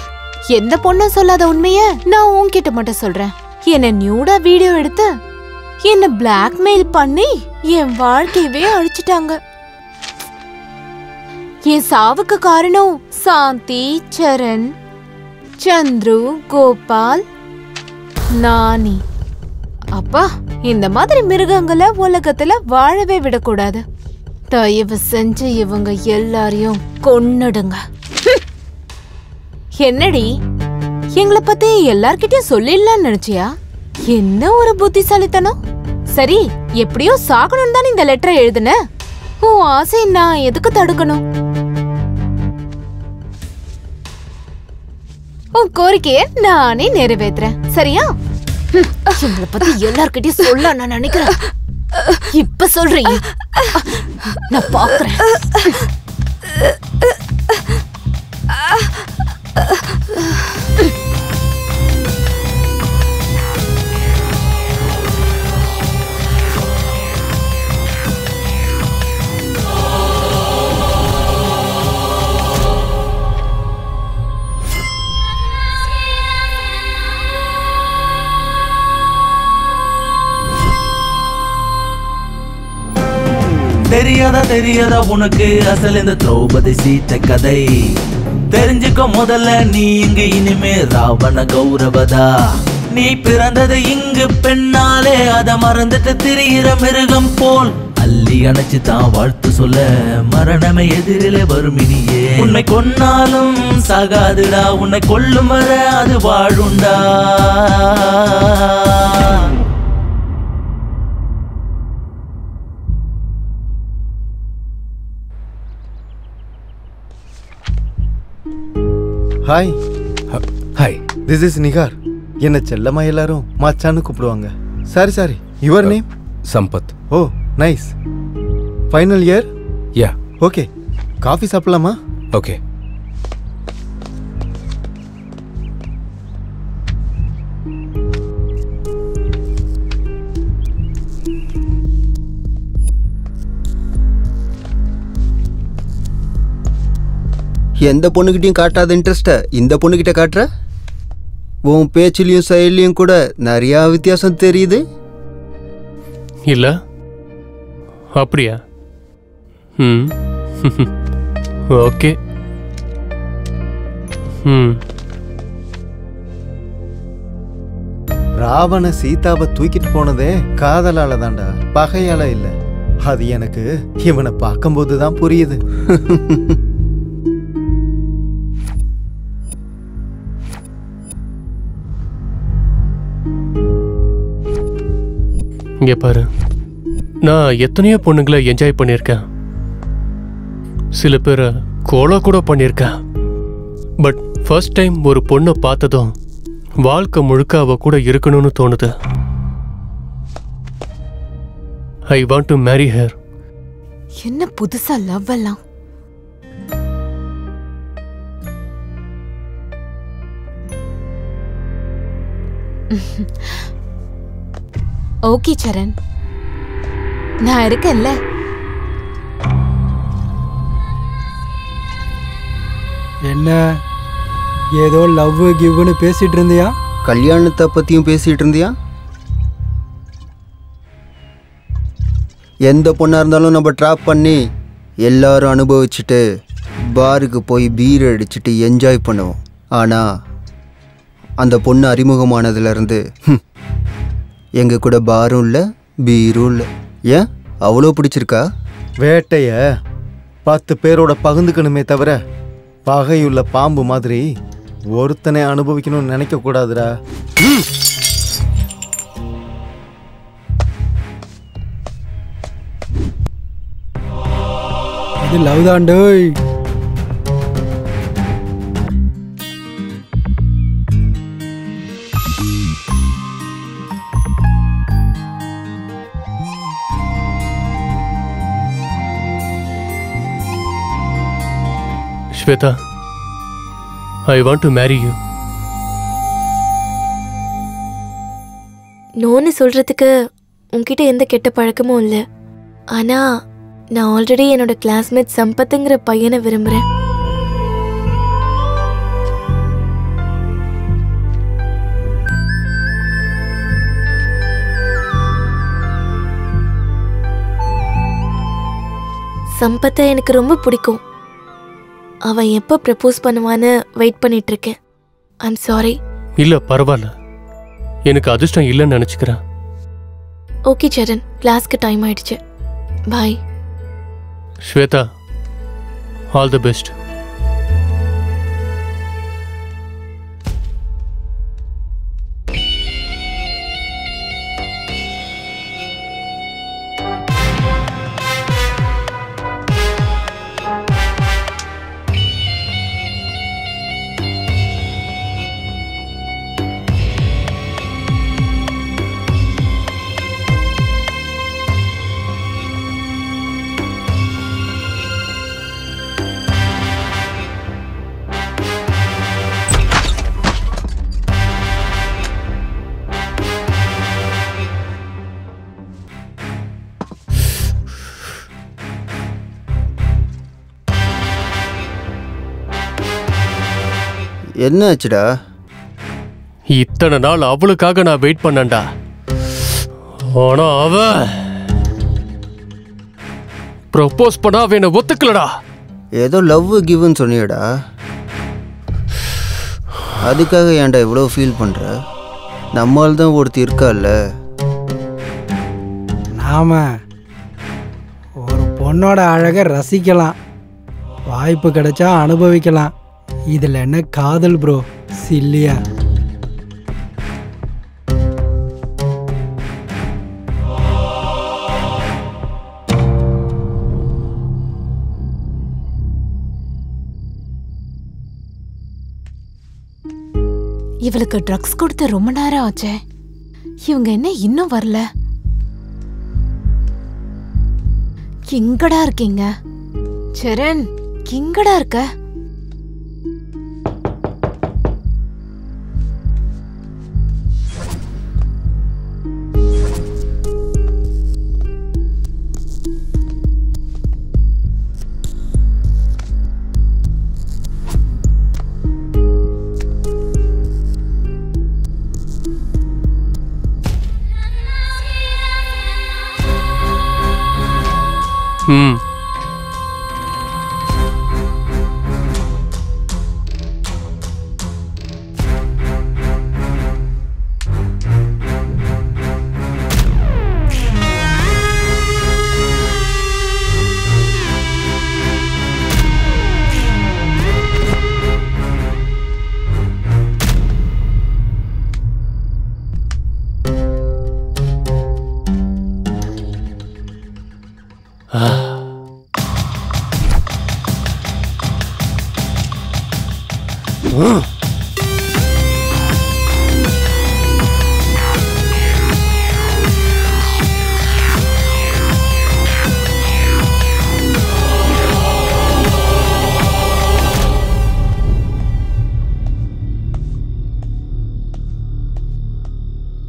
எந்த பொண்ணும் சொல்லாத உண்மைய நான் உன்கிட்ட மட்டும் சொல்றேன். என்ன நியூடா வீடியோ எடுத்து என்ன பிளாக்மெயில் பண்ணி என் வாழ்க்கையவே அழிச்சிட்டாங்க. என் சாவுக்கு காரணம் சாந்தி, சரண், சந்துரு, கோபால், நானி. அப்பா, இந்த மாதிரி மிருகங்களை உலகத்துல வாழவே விடக்கூடாது. தயவு செஞ்சு இவங்க எல்லாரையும் கொன்னுடுங்க. என்னடி, எங்களை பத்தி எல்லார்கிட்டயும் சொல்லிடலாம்னு நினைச்சியா? என்ன ஒரு புத்திசாலித்தனம். சரி, எப்படியோ சாகணும் தானே இந்த லெட்டரை எழுதுன. உன் ஆசை நான் எதுக்கு தடுக்கணும்? உன் கோரிக்கைய நானே நிறைவேற்றுறேன், சரியா? எங்களை பத்தி எல்லார்கிட்டயும் சொல்ல நான் நினைக்கிறேன். இப்ப சொல்றீங்க, நான் பாக்குறேன். தெரியாதா உனக்கு அசல் இந்த திரௌபதி சீத்த கதை. தெரிஞ்சுக்க முதல்ல நீ இங்கு இனிமே ராவண கௌரவதா. நீ பிறந்தது இங்கு பெண்ணாலே, அத மறந்துட்டு திரிகிற மிருகம் போல் அள்ளி அணைச்சு தான் வாழ்த்து சொல்ல மரணமே எதிரிலே வரும் இனியே. உன்னை கொன்னாலும் சாகாதுடா, உன்னை கொல்லும் வர அது வாழுண்டா. Hi. Hi, this is Nikar. என்ன செல்லமா எல்லாரும் மச்சான்னு கூப்பிடுவாங்க. Sorry, your name? Sampath. Oh, nice. Final year? Yeah. Okay, coffee சாப்பிடலாமா? ஓகே. எந்த பொண்ணுகிட்டையும் காட்டாத இன்ட்ரெஸ்ட இந்த பொண்ணுகிட்ட காட்டுற? உன் பேச்சிலையும் செயலையும் கூட நிறைய வித்தியாசம் தெரியுது. இல்ல அப்படியா? ஓகே. ராவண சீதாவை தூக்கிட்டு போனதே காதலால தான்டா, பகையால இல்ல. அது எனக்கு இவனை பார்க்கும்போது தான் புரியுது. இங்க பாரு, நான் எத்தனையோ பொண்ணுங்களை என்ஜாய் பண்ணியிருக்கேன், சில பேரை கோலா கூட பண்ணியிருக்கேன். பட் ஃபர்ஸ்ட் டைம் ஒரு பொண்ணை பார்த்ததும் வாழ்க்கை முழுக்க அவ கூட இருக்கணும்னு தோணுது. I want to marry her. என்ன புதுசா லவ் எல்லாம்? ஓகே சரண், நான் இருக்கேன்ல. என்ன ஏதோ லவ் கிவ்னு பேசிட்டு இருந்தியா? கல்யாணத்தை பத்தியும் பேசிட்டு இருந்தியா? எந்த பொண்ணா இருந்தாலும் நம்ம ட்ராப் பண்ணி எல்லாரும் அனுபவிச்சுட்டு பாருக்கு போய் பீர் அடிச்சுட்டு என்ஜாய் பண்ணுவோம். ஆனா அந்த பொண்ணு அறிமுகமானதுலேருந்து எங்க கூட பாரும் இல்லை பீரும் இல்லை. ஏன் அவ்வளோ பிடிச்சிருக்கா? வேட்டைய 10 பேரோட பகிர்ந்துக்கணுமே தவிர பகையுள்ள பாம்பு மாதிரி ஒருத்தனை அனுபவிக்கணும்னு நினைக்க கூடாதுடா. இது love தாண்டோய். Shweta, I want to marry you. நோன்னு சொல்றதுக்கு உன்கிட்ட எந்த கெட்ட பழக்கமும் இல்லை. ஆனா நான் ஆல்ரெடி என்னோட கிளாஸ்மேட் சம்பத்துங்கிற பையனை விரும்புறேன். சம்பத்தை எனக்கு ரொம்ப பிடிக்கும். அவன் எப்போ ப்ரப்போஸ் பண்ணுவான்னு வெயிட் பண்ணிட்டு இருக்கேன். I'm sorry. இல்ல பரவாயில்ல, எனக்கு அதிர்ஷ்டம் இல்லைன்னு நினைச்சுக்கிறேன். ஓகே சரண், கிளாஸ்க்கு டைம் ஆயிடுச்சு. பாய். Shweta, all the best. என்ன ஆச்சுடா? இத்தனை நாள் அவளுக்காக நான் வெயிட் பண்ணேன்டா. ஆனா அவ ப்ரப்போஸ் பண்ணா அவ என்ன ஒத்துக்கலடா. ஏதோ லவ் கிவ்னு சொன்னியடா, அதுக்காக ஏன்டா இவ்வளோ ஃபீல் பண்ற? நம்மால் தான் ஒருத்தி இருக்கால்ல. நாம ஒரு பொண்ணோட அழகை ரசிக்கலாம், வாய்ப்பு கிடைச்சா அனுபவிக்கலாம். இதில் என்ன காதல் ப்ரோ, சில்லியா? இவளுக்கு ட்ரக்ஸ் கொடுத்து ரொம்ப நேரம் ஆச்சே, இவங்க என்ன இன்னும் வரல? எங்கடா இருக்கீங்க? சரண், எங்கடா இருக்க?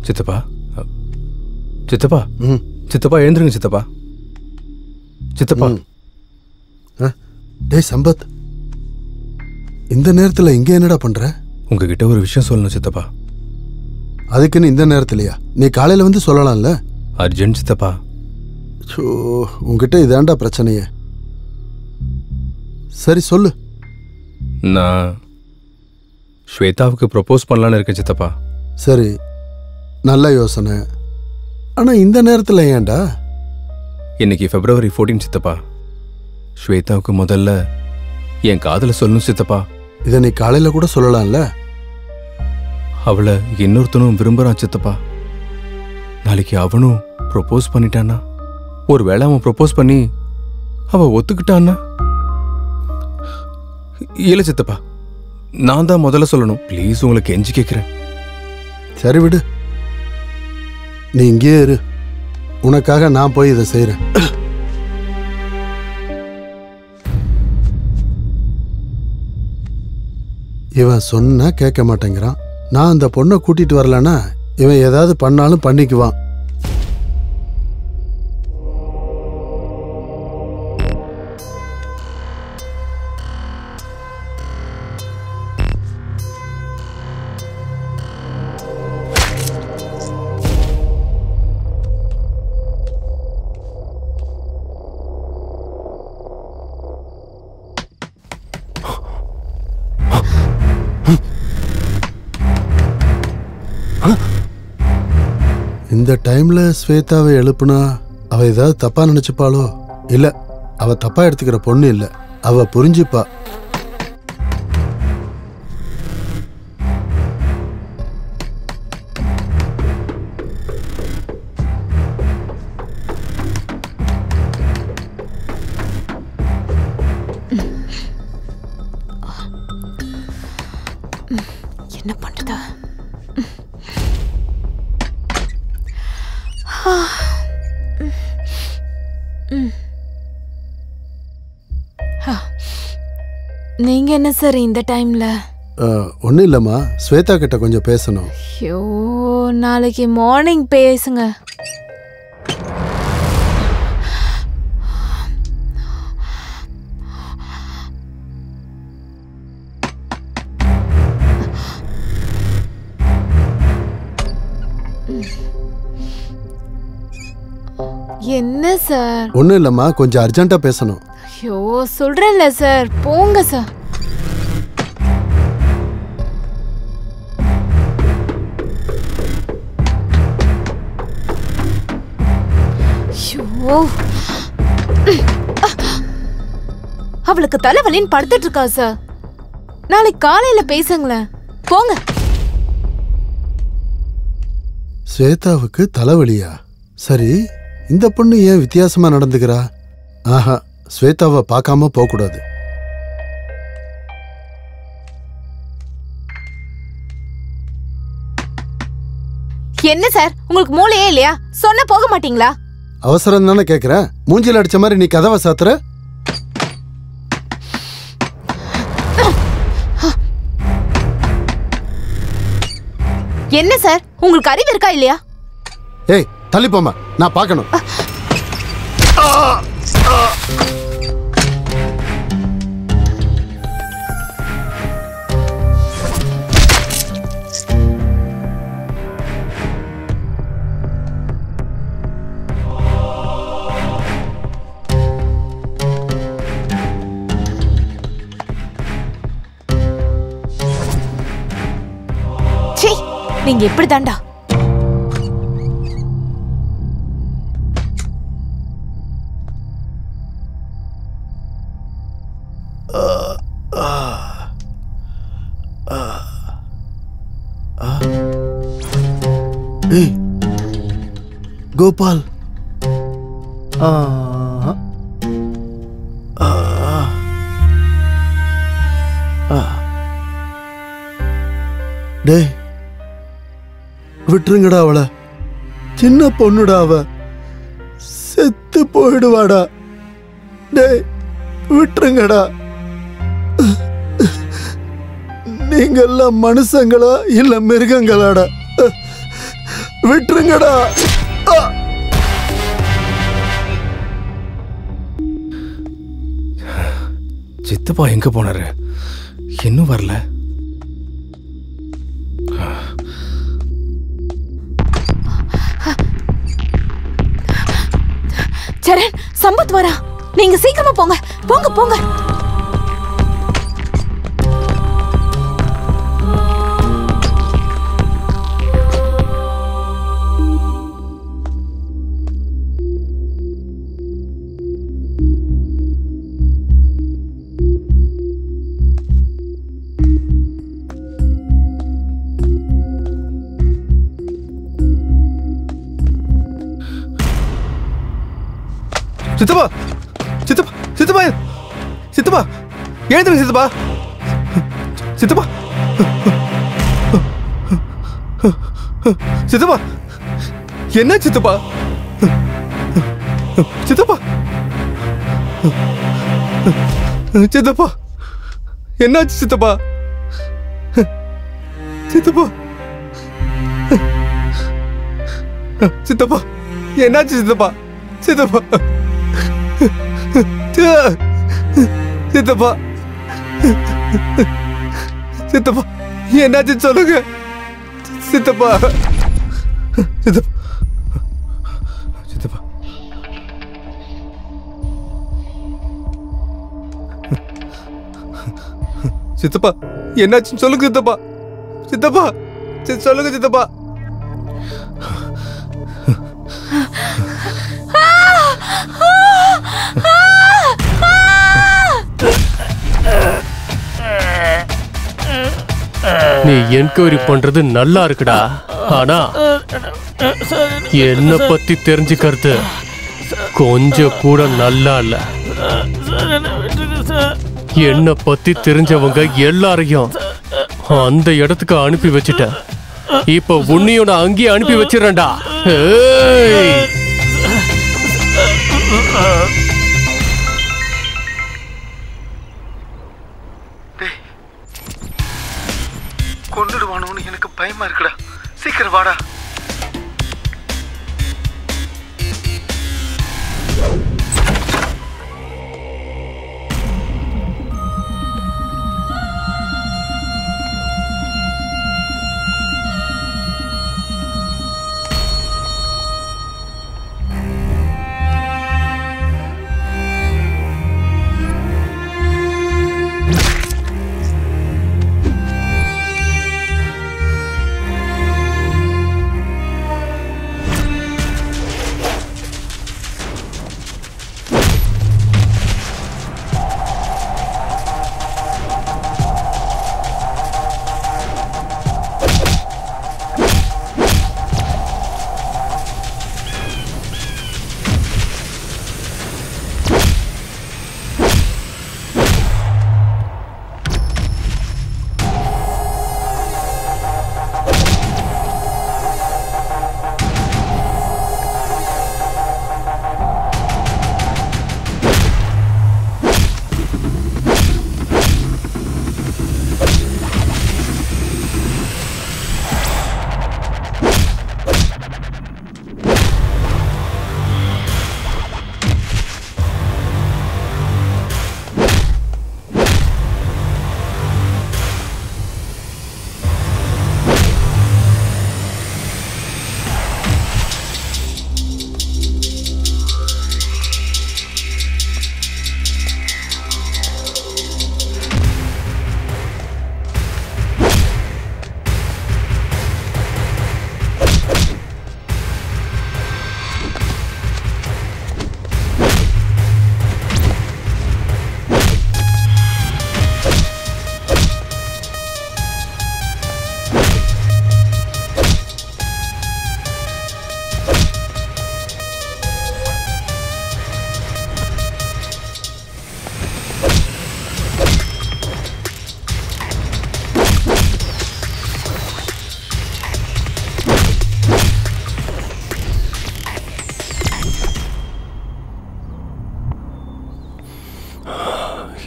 சித்தப்பா, சித்தப்பா, சித்தப்பா எழுந்துருங்க சித்தப்பா. சித்தப்பா. டேய் சம்பத், இந்த நேரத்துல இங்க என்னடா பண்ற? உங்ககிட்ட ஒரு விஷயம் சொல்லணும் சித்தப்பா. அதுக்குன்னு இந்த நேரத்துலயா? நீ காலையில வந்து சொல்லலாம்ல. அர்ஜென்ட் சித்தப்பா. உங்ககிட்ட இதாண்டா பிரச்சனையே. சரி சொல்லு. நான் ஸ்வேதாவுக்கு ப்ரப்போஸ் பண்ணலான்னு இருக்கேன் சித்தப்பா. சரி, நல்ல யோசனை. ஆனா இந்த நேரத்துல ஏன்டா? இன்னைக்கு February 14 சித்தப்பா. ஸ்வேதாவுக்கு முதல்ல என் காதல சொல்லணும் சித்தப்பா. இதை நீ காலையில கூட சொல்லலாம்ல. அவளை இன்னொருத்தனும் விரும்புறான் சித்தப்பா. நாளைக்கு அவனும் ப்ரொபோஸ் பண்ணிட்டான்னா, ஒருவேளை அவன் ப்ரொபோஸ் பண்ணி அவ ஒத்துக்கிட்டான்னா? இல்ல சித்தப்பா, நான் தான் முதல்ல சொல்லணும். ப்ளீஸ், உங்களுக்கு கெஞ்சி கேட்கிறேன். சரி விடு, நீ இங்கேயே இரு. உனக்காக நான் போய் இதை செய்யறேன். இவன் சொன்னா கேட்க மாட்டேங்கிறான். நான் அந்த பொண்ணை கூட்டிட்டு வரலன்னா இவன் ஏதாவது பண்ணாலும் பண்ணிக்குவான். இந்த டைம்ல ஸ்வேதாவை எழுப்புனா அவ ஏதாவது தப்பா நினைச்சுப்பாளோ? இல்ல, அவ தப்பா எடுத்துக்கிற பொண்ணு இல்ல, அவ புரிஞ்சுப்பா. என்ன பண்றது? நீங்க என்ன சார் இந்த டைம்ல? ஒன்றும் இல்லைம்மா, ஸ்வேதா கிட்ட கொஞ்சம் பேசணும். ஐயோ, நாளைக்கு மார்னிங் பேசுங்க. என்ன சார்? ஒன்றும் இல்லைம்மா, கொஞ்சம் அர்ஜென்ட்டா பேசணும். ஐயோ, சொல்றேன்ல சார், போங்க சார். அவளுக்கு தலைவலின்னு படுத்துட்டு இருக்கா சார். நாளைக்கு காலையில பேசுங்களேன், போங்க. ஸ்வேதாவுக்கு தலைவலியா? சரி, இந்த பொண்ணு ஏன் வித்தியாசமா நடந்துக்கிறா? ஆஹா, ஸ்வேதாவை பார்க்காம போக கூடாது. என்ன சார், உங்களுக்கு மூளையே இல்லையா? சொன்ன போக மாட்டீங்களா? அவசரம் தானே கேக்குறேன். மூஞ்சில அடிச்ச மாதிரி நீ கதவை சாத்துற. என்ன சார், உங்களுக்கு அறிவு இருக்கா இல்லையா? ஏய், தள்ளி போமா, நான் பார்க்கணும். நீங்க எப்படி தாண்டா? ஏய் கோபால், டேய் விட்டுருங்கடா அவளை. சின்ன பொண்ணுடா, அவ செத்து போயிடுவாடா. டேய் விட்டுருங்கடா. நீங்க எல்லாம் மனுஷங்களா இல்ல மிருகங்களாடா? விட்டுருங்கடா. சித்தப்பா எங்க போனாரு? இன்னும் வரல. சரண், சம்பத் வரா. நீங்க சீக்கிரமா போங்க, போங்க போங்க. சித்தப்பா சித்தப்பா சித்தப்பா சித்தப்பா எழுந்துருங்க சித்தப்பா சித்தப்பா சித்தப்பா என்ன சித்தப்பா சித்தப்பா சித்தப்பா என்னாச்சு சித்தப்பா சித்தப்பா சித்தப்பா என்னாச்சு சித்தப்பா சித்தப்பா சித்தப்பா சித்தப்பா என்னாச்சு சொல்லுங்க சித்தப்பா சித்தப்பா சித்தப்பா சித்தப்பா என்னாச்சுன்னு சொல்லுங்க சித்தப்பா சித்தப்பா சொல்லுங்க சித்தப்பா நீ என்கொயரி பண்றது நல்லா இருக்குடா, ஆனா என்ன பத்தி தெரிஞ்சுக்கிறது கொஞ்சம் கூட நல்லா இல்ல. என்ன பத்தி தெரிஞ்சவங்க எல்லாரையும் அந்த இடத்துக்கு அனுப்பி வச்சுட்டேன். இப்ப உன்னையோட அங்கேயே அனுப்பி வச்சிடறேன்டா. கொண்டுடுவானோன்னு எனக்கு பயமா இருக்குடா. சீக்கிரம் வாடா.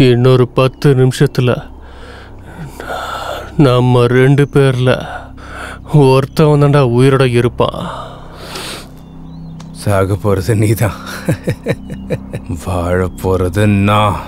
இன்னொரு 10 நிமிஷத்துல நம்ம 2 பேர்ல ஒருத்தவன் தான்டா உயிரோட இருப்பான். சாக போறது நீதான், வாழ போறது நான்.